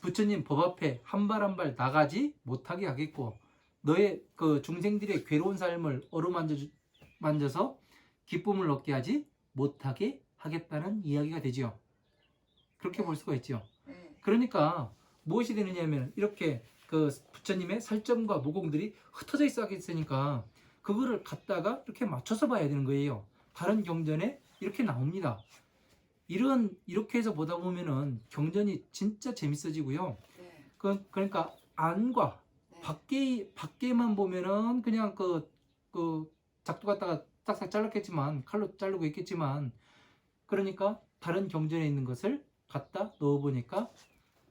부처님 법 앞에 한 발 한 발 나가지 못하게 하겠고, 너의 그 중생들의 괴로운 삶을 어루만져서 기쁨을 얻게 하지 못하게 하겠다는 이야기가 되죠. 그렇게 볼 수가 있죠. 네. 그러니까 무엇이 되느냐면 이렇게 그 부처님의 살점과 무공들이 흩어져 있으니까 그거를 갖다가 이렇게 맞춰서 봐야 되는 거예요. 다른 경전에 이렇게 나옵니다. 이렇게 해서 보다 보면은 경전이 진짜 재밌어지고요. 네. 그러니까 안과 네. 밖에만 보면은 그냥 그 작두 갖다가 싹싹 잘랐겠지만 칼로 자르고 있겠지만, 그러니까 다른 경전에 있는 것을 갖다 넣어보니까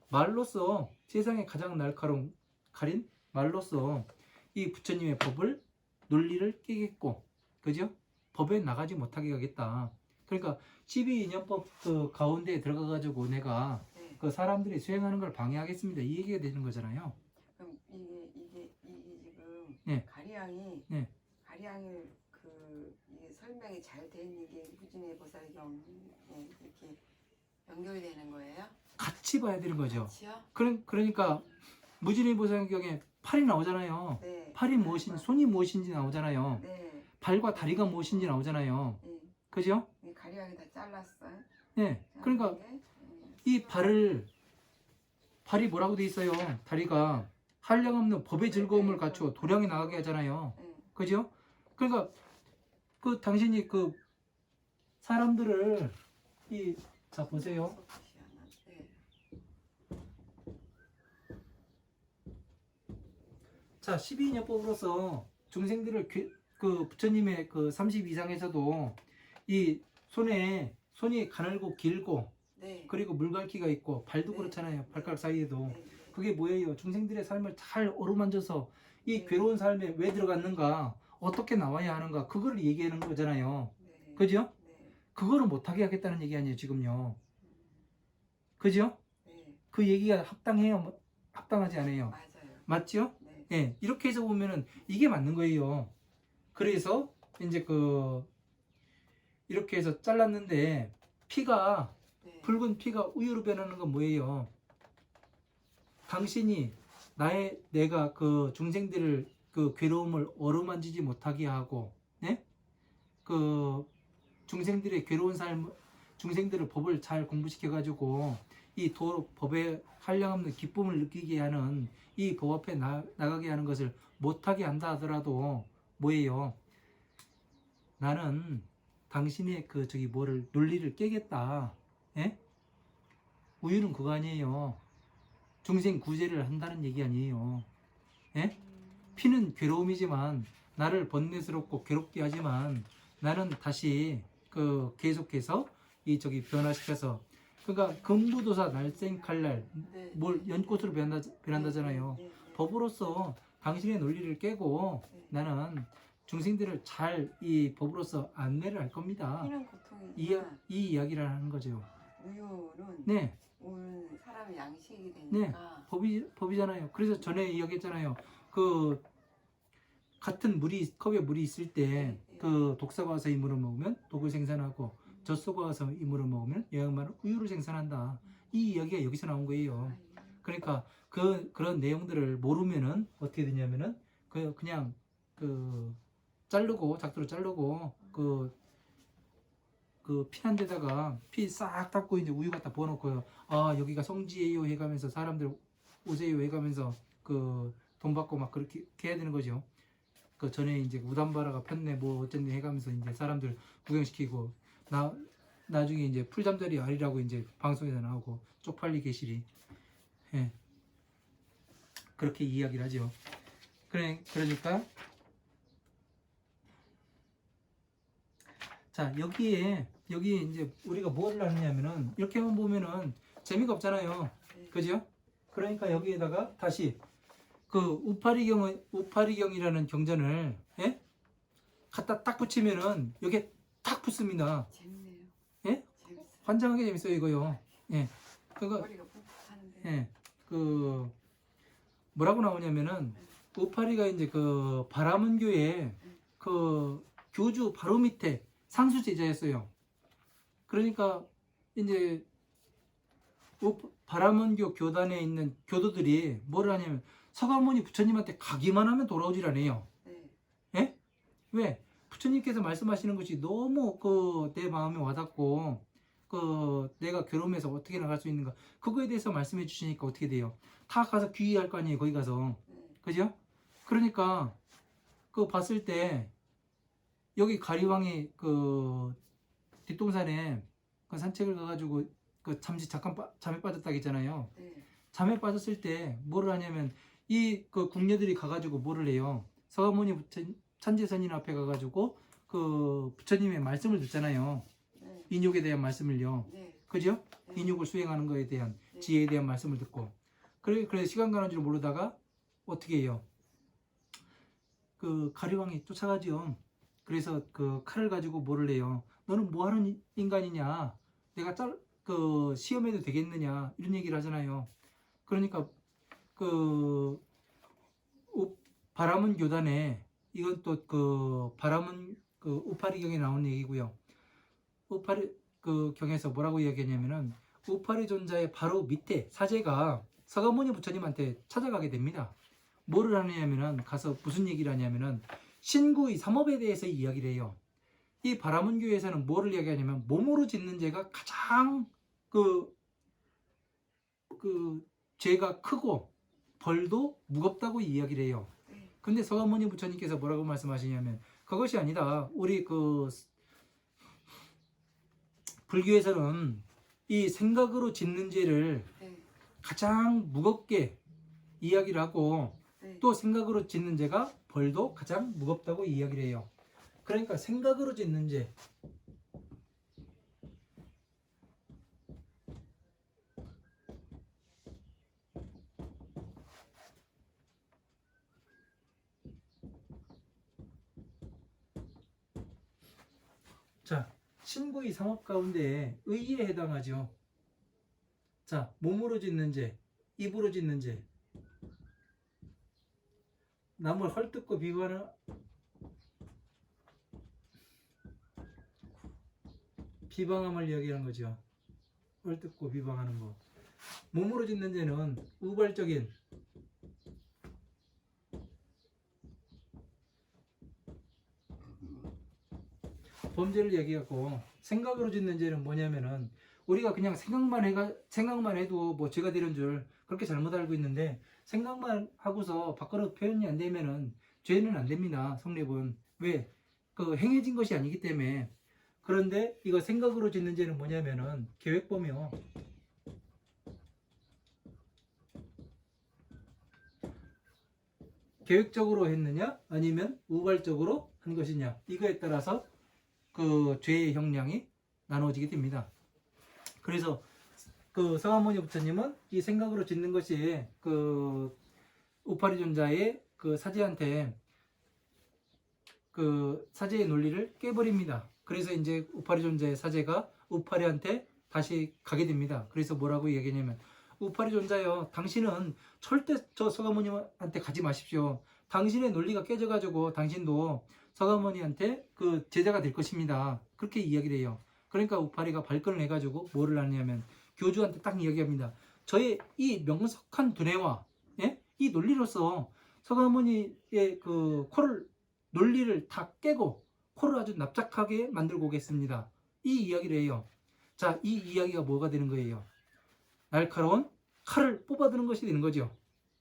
말로써 세상에 가장 날카로운 칼인 말로써 이 부처님의 법을 논리를 깨겠고, 그죠? 법에 나가지 못하게 하겠다. 그러니까 12인연법 그 가운데 들어가가지고 내가 네. 그 사람들이 수행하는 걸 방해하겠습니다. 이 얘기가 되는 거잖아요. 그럼 이게 지금 네. 가리양이 네. 가리양을 이게 설명이 잘 돼 있는 게 무진의 보살경에 이렇게 연결되는 거예요? 같이 봐야 되는 거죠. 같이요? 그러니까 무진의 보살경에 팔이 나오잖아요. 네. 팔이 무엇인지, 손이 무엇인지 나오잖아요. 네. 발과 다리가 무엇인지 나오잖아요. 네. 그죠? 이 가리양이 다 잘랐어요. 네. 그러니까 자른 게? 이 발이 뭐라고 돼 있어요? 다리가 한량없는 법의 즐거움을 갖추어 도량에 나가게 하잖아요. 네. 그죠? 그러니까 당신이 사람들을 자 보세요. 네. 자, 12인연법으로서 중생들을 그 부처님의 그 32상에서도 이 손이 가늘고 길고, 네. 그리고 물갈기가 있고 발도 네. 그렇잖아요. 발가락 사이에도. 네. 그게 뭐예요? 중생들의 삶을 잘 어루만져서 이 네. 괴로운 삶에 왜 들어갔는가, 어떻게 나와야 하는가, 그거를 얘기하는 거잖아요. 네. 그죠? 네. 그거를 못하게 하겠다는 얘기 아니에요, 지금요. 그죠? 네. 그 얘기가 합당해요? 합당하지 않아요? 맞아요. 맞죠? 네. 예, 이렇게 해서 보면은 이게 맞는 거예요. 그래서 이제 이렇게 해서 잘랐는데 피가, 네. 붉은 피가 우유로 변하는 건 뭐예요? 당신이 내가 그 중생들을 그 괴로움을 어루만지지 못하게 하고, 네? 그 중생들의 괴로운 삶, 중생들을 법을 잘 공부시켜가지고 이 법에 한량없는 기쁨을 느끼게 하는 이 법 앞에 나가게 하는 것을 못하게 한다 하더라도 뭐예요? 나는 당신의 논리를 깨겠다. 예? 우유는 그거 아니에요. 중생 구제를 한다는 얘기 아니에요. 예? 피는 괴로움이지만 나를 번뇌스럽고 괴롭게 하지만 나는 다시 계속해서 변화시켜서, 그러니까 금부도사 날생칼날 네. 뭘 연꽃으로 변한다잖아요. 네. 법으로서 당신의 논리를 깨고 네. 나는 중생들을 잘 이 법으로서 안내를 할 겁니다. 피는 고통이지만 이 이야기를 하는 거죠. 우유는 네. 우유는 사람의 양식이 네. 되니까 법이잖아요. 그래서 전에 이야기했잖아요. 같은 컵에 물이 있을 때 그 독사가 와서 이 물을 먹으면 독을 생산하고 젖소가 와서 이 물을 먹으면 영양분을 우유를 생산한다. 이 이야기가 여기서 나온 거예요. 그러니까 그런 내용들을 모르면은 어떻게 되냐면은 그냥 자르고 작두로 자르고 피한 데다가 피 싹 닦고 이제 우유 갖다 부어놓고요. 아 여기가 성지예요 해가면서 사람들 오세요 해가면서 돈 받고 막 그렇게 해야 되는 거죠. 그 전에 이제 우담바라가 폈네 뭐 어쨌네 해가면서 이제 사람들 구경시키고 나중에 이제 풀잠자리 아리라고 이제 방송에서 나오고 쪽팔리 계시리. 예. 그렇게 이야기를 하죠. 그러니까 자 여기에 이제 우리가 뭐를 하느냐면은 이렇게만 보면은 재미가 없잖아요. 그죠? 그러니까 여기에다가 다시 우파리경이라는 경전을 예? 갖다 딱 붙이면은 여기에 딱 붙습니다. 재밌네요. 예? 재밌어요. 환장하게 재밌어요 이거요. 예. 그거 머리가 푹푹하는데. 예. 뭐라고 나오냐면은 우파리가 이제 바라문교의 교주 바로 밑에 상수 제자였어요. 그러니까 이제 바라문교 교단에 있는 교도들이 뭘 하냐면 서가모니 부처님한테 가기만 하면 돌아오질 않아요. 예? 왜? 부처님께서 말씀하시는 것이 너무 내 마음에 와닿고 내가 괴로움에서 어떻게 나갈 수 있는가 그거에 대해서 말씀해 주시니까 어떻게 돼요? 다 가서 귀의할 거 아니에요 거기 가서. 그죠? 그러니까 봤을 때 여기 가리왕이 뒷동산에 산책을 가가지고 잠시 잠깐 잠에 빠졌다 했잖아요. 잠에 빠졌을 때 뭐를 하냐면 이 궁녀들이 가가지고 뭐를 해요? 서가모니 천지선인 앞에 가가지고 부처님의 말씀을 듣잖아요. 인욕에 대한 말씀을요. 그죠? 인욕을 수행하는 거에 대한 지혜에 대한 말씀을 듣고 그래 시간 가는 줄 모르다가 어떻게 해요? 가리왕이 쫓아가죠. 그래서 칼을 가지고 뭐를 해요? 너는 뭐 하는 인간이냐? 내가 시험해도 되겠느냐? 이런 얘기를 하잖아요. 그러니까 바라문 교단에 이건 또 바라문 우파리경에 나온 얘기고요. 우파리 경에서 뭐라고 이야기하냐면은 우파리 존자의 바로 밑에 사제가 서가모니 부처님한테 찾아가게 됩니다. 뭐를 하냐면은 가서 무슨 얘기를 하냐면은 신구의 삼업에 대해서 이야기를 해요. 이 바라문교에서는 뭐를 이야기하냐면 몸으로 짓는 죄가 가장 죄가 크고 벌도 무겁다고 이야기를 해요. 근데 서가모니 부처님께서 뭐라고 말씀하시냐면 그것이 아니다. 우리 불교에서는 이 생각으로 짓는 죄를 가장 무겁게 이야기를 하고 또 생각으로 짓는 죄가 벌도 가장 무겁다고 이야기를 해요. 그러니까 생각으로 짓는 죄 자, 신구의 삼업 가운데 의에 해당하죠. 자, 몸으로 짓는 죄, 입으로 짓는 죄, 남을 헐뜯고 비방함을 이야기하는 거죠. 헐뜯고 비방하는 거. 몸으로 짓는 죄는 우발적인 범죄를 얘기하고 생각으로 짓는 죄는 뭐냐면은 우리가 그냥 생각만 해도 뭐 죄가 되는 줄 그렇게 잘못 알고 있는데 생각만 하고서 밖으로 표현이 안 되면은 죄는 안 됩니다. 성립은. 왜? 행해진 것이 아니기 때문에. 그런데 이거 생각으로 짓는 죄는 뭐냐면은 계획범이요. 계획적으로 했느냐 아니면 우발적으로 한 것이냐 이거에 따라서 죄의 형량이 나눠지게 됩니다. 그래서 서가모니 부처님은 이 생각으로 짓는 것이 우파리 존자의 사제한테 사제의 논리를 깨버립니다. 그래서 이제 우파리 존자의 사제가 우파리한테 다시 가게 됩니다. 그래서 뭐라고 얘기하냐면 우파리 존자요, 당신은 절대 저 서가모니한테 가지 마십시오. 당신의 논리가 깨져가지고 당신도 서가모니한테 그 제자가 될 것입니다. 그렇게 이야기를 해요. 그러니까 우파리가 발끈을 해가지고 뭐를 하냐면 교주한테 딱 이야기합니다. 저의 이 명석한 두뇌와 예? 이 논리로서 서가모니의 그 코를 논리를 다 깨고 코를 아주 납작하게 만들고 오겠습니다. 이 이야기를 해요. 자, 이 이야기가 뭐가 되는 거예요? 날카로운 칼을 뽑아드는 것이 되는 거죠.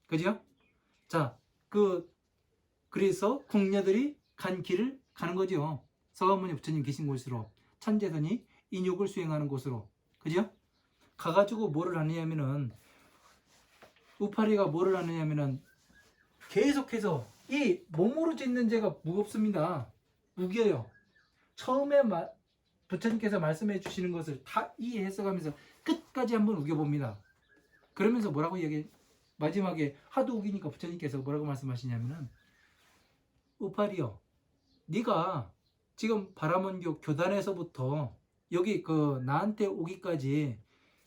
그죠? 자, 그래서 궁녀들이 간 길을 가는 거죠. 서가모니 부처님 계신 곳으로 천재선이 인욕을 수행하는 곳으로. 그죠? 가가지고 뭐를 하느냐면은 우파리가 뭐를 하느냐면은 계속해서 이 몸으로 짓는 죄가 무겁습니다. 무겨요. 처음에 부처님께서 말씀해 주시는 것을 다 이해해석하면서 끝까지 한번 우겨봅니다. 그러면서 뭐라고 마지막에 하도 우기니까 부처님께서 뭐라고 말씀하시냐면은 우파리요, 네가 지금 바라몬교 교단에서부터 여기 나한테 오기까지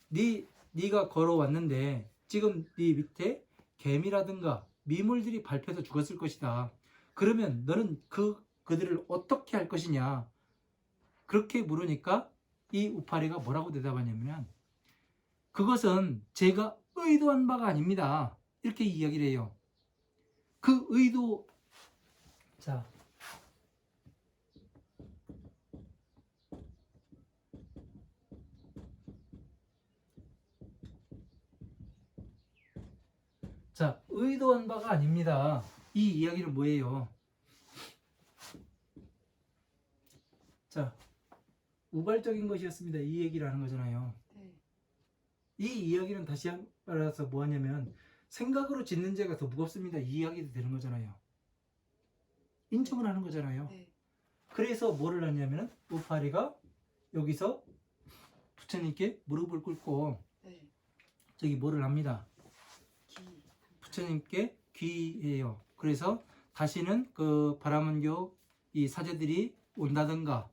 네가 걸어왔는데 지금 네 밑에 개미라든가 미물들이 밟혀서 죽었을 것이다. 그러면 너는 그들을 어떻게 할 것이냐? 그렇게 물으니까 이 우파리가 뭐라고 대답하냐면 그것은 제가 의도한 바가 아닙니다. 이렇게 이야기를 해요. 그 의도, 자, 의도한 바가 아닙니다. 이 이야기는 뭐예요? 자, 우발적인 것이었습니다. 이 얘기를 하는 거잖아요. 네. 이 이야기는 다시 말해서 뭐 하냐면 생각으로 짓는 죄가 더 무겁습니다. 이 이야기도 되는 거잖아요. 인정을 하는 거잖아요. 네. 그래서 뭐를 하냐면 우파리가 여기서 부처님께 무릎을 꿇고 네. 저기 뭐를 합니다. 기. 부처님께 귀해요. 그래서 다시는 그 바라몬교 이 사제들이 온다든가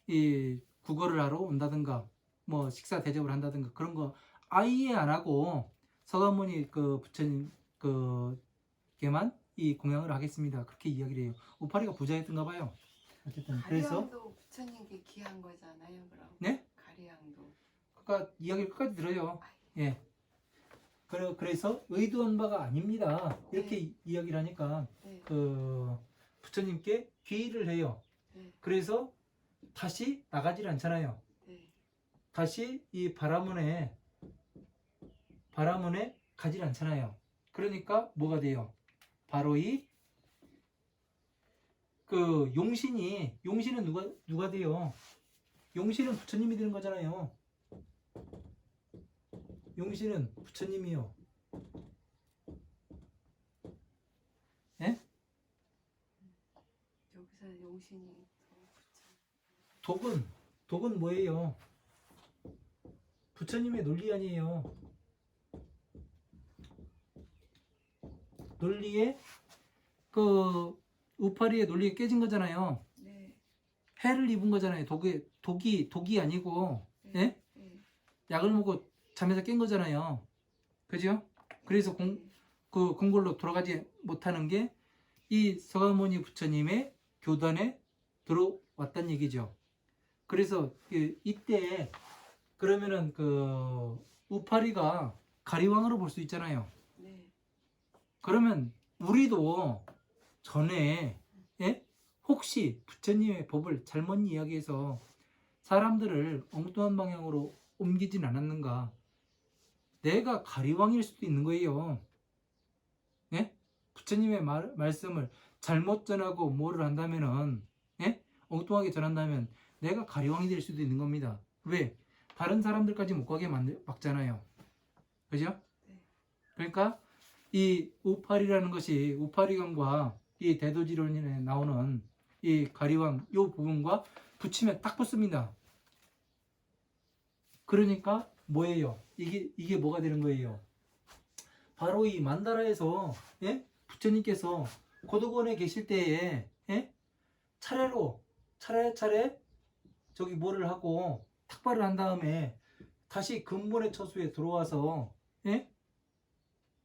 이 국어를 하러 온다든가 뭐 식사 대접을 한다든가 그런 거 아예 안 하고 서가모니 그 부처님 그게만 이 공양을 하겠습니다. 그렇게 이야기를 해요. 우파리가 부자였던가 봐요. 어쨌든 그래서 가리왕도 부처님께 귀한 거잖아요. 그럼. 네? 가리왕도. 그러니까 이야기를 끝까지 들어요. 예. 그래서 의도한 바가 아닙니다. 이렇게 네. 이야기를 하니까 네. 부처님께 귀의를 해요. 네. 그래서 다시 나가질 않잖아요. 네. 다시 이 바라문에 가질 않잖아요. 그러니까 뭐가 돼요? 바로 용신은 누가 돼요? 용신은 부처님이 되는 거잖아요. 용신은 부처님이요. 예? 여기서 용신이 더 부처. 독은 뭐예요? 부처님의 논리 아니에요. 논리에 우파리의 논리가 깨진 거잖아요. 네. 해를 입은 거잖아요. 독이 아니고 네. 예? 네. 약을 먹고 잠에서 깬 거잖아요. 그죠? 그래서 궁궐로 돌아가지 못하는 게 이 서가모니 부처님의 교단에 들어왔단 얘기죠. 그래서 이때 그러면은 우파리가 가리왕으로 볼 수 있잖아요. 네. 그러면 우리도 전에 예? 혹시 부처님의 법을 잘못 이야기해서 사람들을 엉뚱한 방향으로 옮기진 않았는가? 내가 가리왕일 수도 있는 거예요. 예? 부처님의 말씀을 잘못 전하고 뭐를 한다면은 예? 엉뚱하게 전한다면 내가 가리왕이 될 수도 있는 겁니다. 왜? 다른 사람들까지 못 가게 막잖아요. 그죠? 네. 그러니까 이 우파리라는 것이 우파리강과 이 대도지론에 나오는 이 가리왕 요 부분과 붙이면 딱 붙습니다. 그러니까 뭐예요? 이게 뭐가 되는 거예요? 바로 이 만다라에서 예? 부처님께서 고도원에 계실 때에 예? 차례 저기 뭐를 하고 탁발을 한 다음에 다시 근본의 처소에 들어와서 예?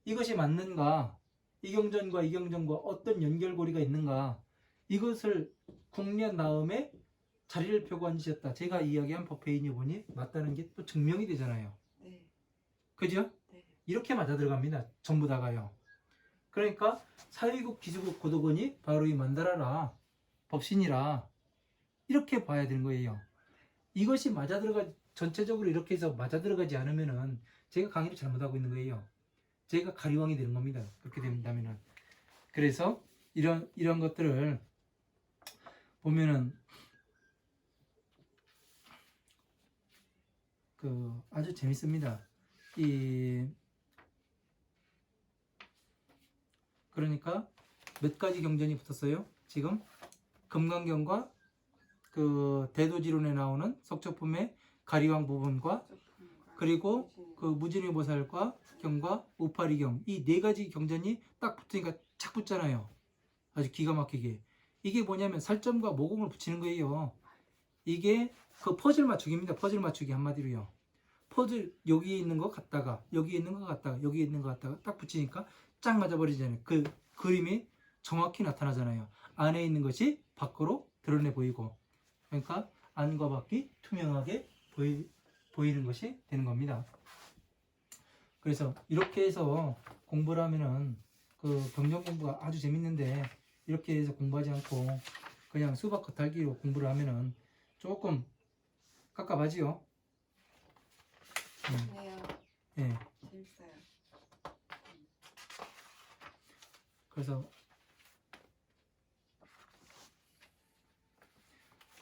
이것이 맞는가? 이경전과 이경전과 어떤 연결고리가 있는가 이것을 궁리한 다음에 자리를 펴고 앉으셨다. 제가 이야기한 법회인이 보니 맞다는 게 또 증명이 되잖아요. 네. 그죠? 네. 이렇게 맞아 들어갑니다. 전부 다가요. 그러니까 사회국 기수국 고도건이 바로 이 만다라라 법신이라 이렇게 봐야 되는 거예요. 이것이 맞아 들어가 전체적으로 이렇게 해서 맞아 들어가지 않으면은 제가 강의를 잘못하고 있는 거예요. 제가 가리왕이 되는 겁니다. 그렇게 된다면은. 그래서 이런 것들을 보면은 그 아주 재밌습니다. 그러니까 몇 가지 경전이 붙었어요. 지금 금강경과 그 대도지론에 나오는 석조품의 가리왕 부분과 그리고 그 무진의보살과 경과 우파리경 이 네 가지 경전이 딱 붙으니까 착 붙잖아요. 아주 기가 막히게. 이게 뭐냐면 살점과 모공을 붙이는 거예요. 이게 그 퍼즐 맞추기입니다. 퍼즐 맞추기 한마디로요. 퍼즐 여기에 있는 거 갖다가 여기에 있는 거 갖다가 여기에 있는 거 갖다가 딱 붙이니까 쫙 맞아버리잖아요. 그 그림이 정확히 나타나잖아요. 안에 있는 것이 밖으로 드러내 보이고 그러니까 안과 밖이 투명하게 보이는 것이 되는 겁니다. 그래서 이렇게 해서 공부를 하면은 그 경전 공부가 아주 재밌는데 이렇게 해서 공부하지 않고 그냥 수박 겉핥기로 공부를 하면은 조금 깝깝하지요. 네요. 예. 재밌어요.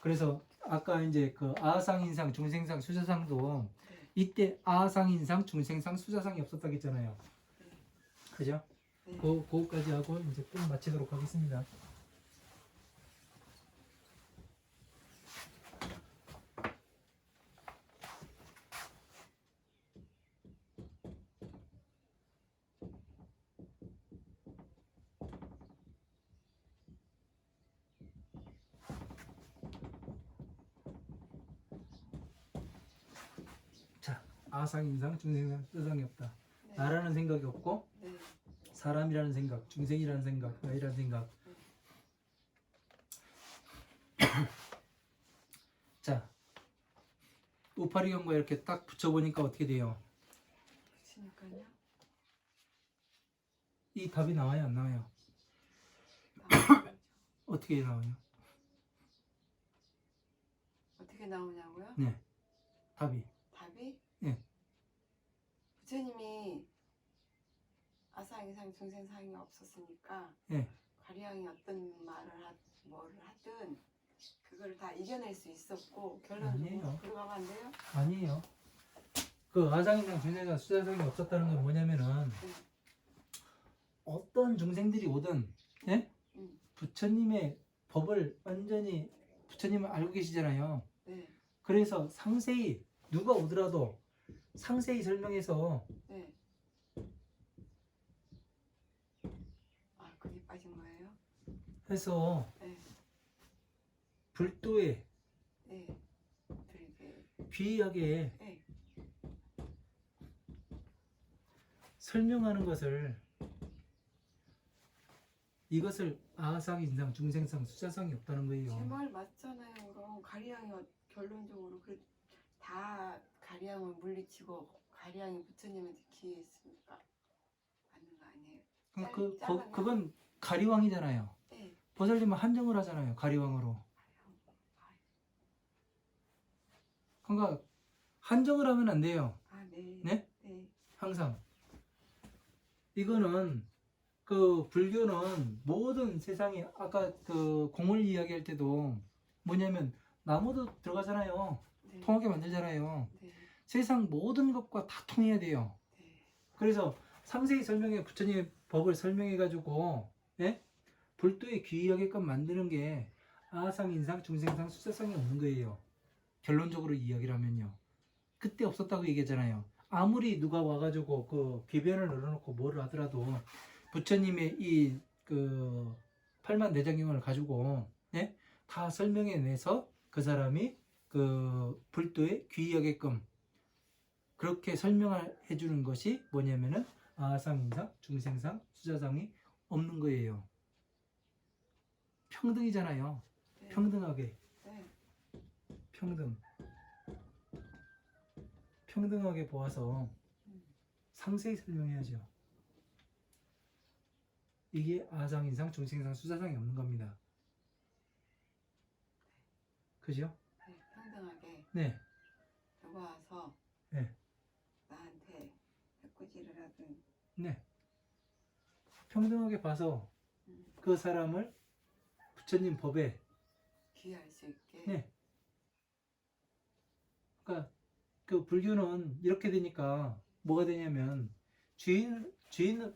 그래서 아까 이제 그 아상인상, 중생상, 수자상도 네. 이때 아상인상, 중생상, 수자상이 없었다고 했잖아요. 네. 그죠? 네. 그거까지 하고 이제 끝 마치도록 하겠습니다. 자, 아상인상, 중생상, 수자상이 없다. 네. 나라는 생각이 없고 네. 사람이라는 생각, 중생이라는 생각, 나이라는 생각. 자, 우파리경과 이렇게 딱 붙여보니까 어떻게 돼요? 붙이니까요. 이 답이 나와요, 안 나와요? 나오죠. 어떻게 나와요? 어떻게 나오냐고요? 네, 답이. 답이? 네. 부처님이 아사이상 중생상이 없었으니까 네. 가리왕이 어떤 뭐를 하든 그걸 다 이겨낼 수 있었고 결론적으로 아니에요. 들어가면 안 돼요? 아니에요. 그 아상인상, 중생상, 수자상이 없었다는 건 뭐냐면은 네. 어떤 중생들이 오든 예? 부처님의 법을 완전히 부처님을 알고 계시잖아요. 네. 그래서 상세히 누가 오더라도 상세히 설명해서 네. 아, 그게 빠진 거예요? 해서 네. 불도에 네. 들게. 귀하게 네. 설명하는 것을 이것을 아상인상, 중생상, 수자상이 없다는 제 거예요. 말 맞잖아요. 그럼 가리왕이 결론적으로 다 가리왕을 물리치고 가리왕이 부처님한테 기회했으니까 맞는 거 아니에요? 그건 가리왕이잖아요. 네. 보살님은 한정을 하잖아요. 가리왕으로. 그러니까 한정을 하면 안 돼요. 아, 네. 네? 네. 항상. 이거는 그 불교는 모든 세상에 아까 그 공을 이야기할 때도 뭐냐면 나무도 들어가잖아요. 네. 통하게 만들잖아요. 네. 세상 모든 것과 다 통해야 돼요. 네. 그래서 상세히 설명해 부처님의 법을 설명해 가지고 예? 불도에 귀하게끔 만드는 게 아상인상, 중생상, 수자상이 없는 거예요. 결론적으로 이야기를 하면요. 그때 없었다고 얘기했잖아요. 아무리 누가 와가지고 그 궤변을 늘어놓고 뭐를 하더라도 부처님의 이 그 팔만대장경을 가지고 예? 다 설명해내서 그 사람이 그 불도에 귀하게끔 그렇게 설명해 주는 것이 뭐냐면은 아상인상, 중생상, 수자상이 없는 거예요. 평등이잖아요. 네. 평등하게. 네. 평등하게 보아서 상세히 설명해야죠. 이게 아상인상, 중생상, 수사상이 없는 겁니다. 그죠? 네. 평등하게 네. 누가 와서 네. 나한테 해코지를 하든 네. 평등하게 봐서 그 사람을 부처님 법에 귀할 수 있게. 네. 그러니까 그 불교는 이렇게 되니까 뭐가 되냐면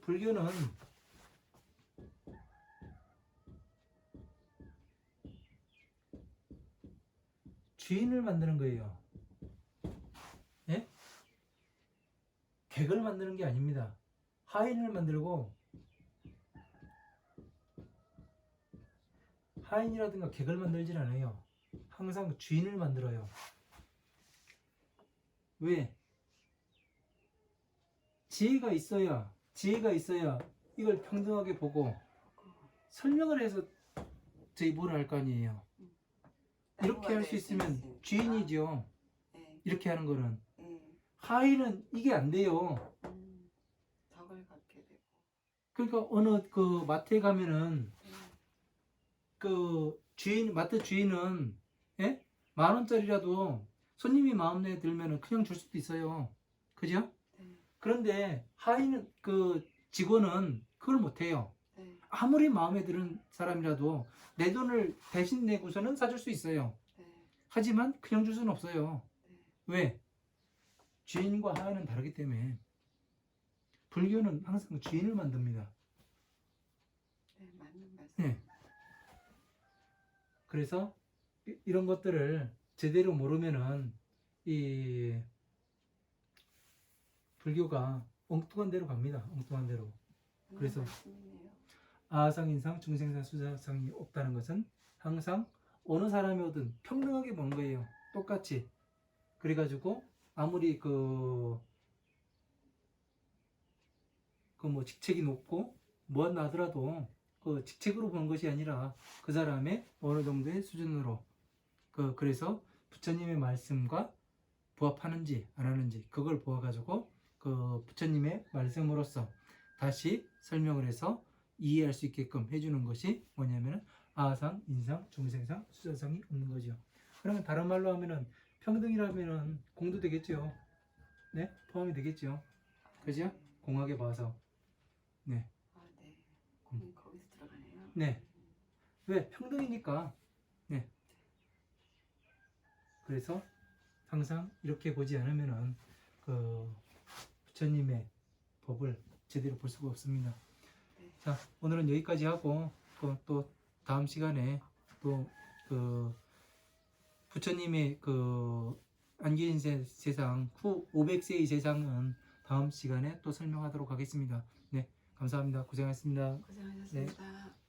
불교는 주인을 만드는 거예요. 예? 객을 만드는 게 아닙니다. 하인을 만들고 하인이라든가 객을 만들진 않아요. 항상 주인을 만들어요. 왜? 지혜가 있어야 이걸 평등하게 보고 설명을 해서 저희 뭘 할 거 아니에요. 이렇게 할 수 있으면 주인이죠. 네. 이렇게 하는 거는. 네. 하인은 이게 안 돼요. 덕을 갖게 되고. 그러니까 어느 그 마트에 가면은 네. 그 마트 주인은 예? 10,000원짜리라도 손님이 마음에 들면은 그냥 줄 수도 있어요. 그죠? 네. 그런데 하인은 그 직원은 그걸 못 해요. 네. 아무리 마음에 드는 사람이라도 내 돈을 대신 내고서는 사줄 수 있어요. 네. 하지만 그냥 줄 수는 없어요. 네. 왜? 주인과 하인은 다르기 때문에. 불교는 항상 주인을 만듭니다. 네. 맞는 말씀. 네. 그래서 이런 것들을 제대로 모르면은 이 불교가 엉뚱한 데로 갑니다. 엉뚱한 데로. 그래서 말씀이네요. 아상인상, 중생상, 수사상이 없다는 것은 항상 어느 사람이 오든 평등하게 보는 거예요. 똑같이. 그래가지고 아무리 그 뭐 직책이 높고 뭐한다 하더라도 그 직책으로 보는 것이 아니라 그 사람의 어느 정도의 수준으로 그래서 부처님의 말씀과 부합하는지 안 하는지 그걸 보아가지고 그 부처님의 말씀으로서 다시 설명을 해서 이해할 수 있게끔 해주는 것이 뭐냐면은 아상, 인상, 중생상, 수사상이 없는 거죠. 그러면 다른 말로 하면은 평등이라면은 공도 되겠죠. 네, 포함이 되겠죠. 그죠? 공하게 봐서. 네. 아, 네. 거기서 들어가네요. 네. 왜? 평등이니까. 네. 그래서 항상 이렇게 보지 않으면은 그 부처님의 법을 제대로 볼 수가 없습니다. 네. 자, 오늘은 여기까지 하고 또 다음 시간에 또 그 부처님의 그 안개인 세상 후 500세의 세상은 다음 시간에 또 설명하도록 하겠습니다. 네, 감사합니다. 고생하셨습니다. 고생하셨습니다.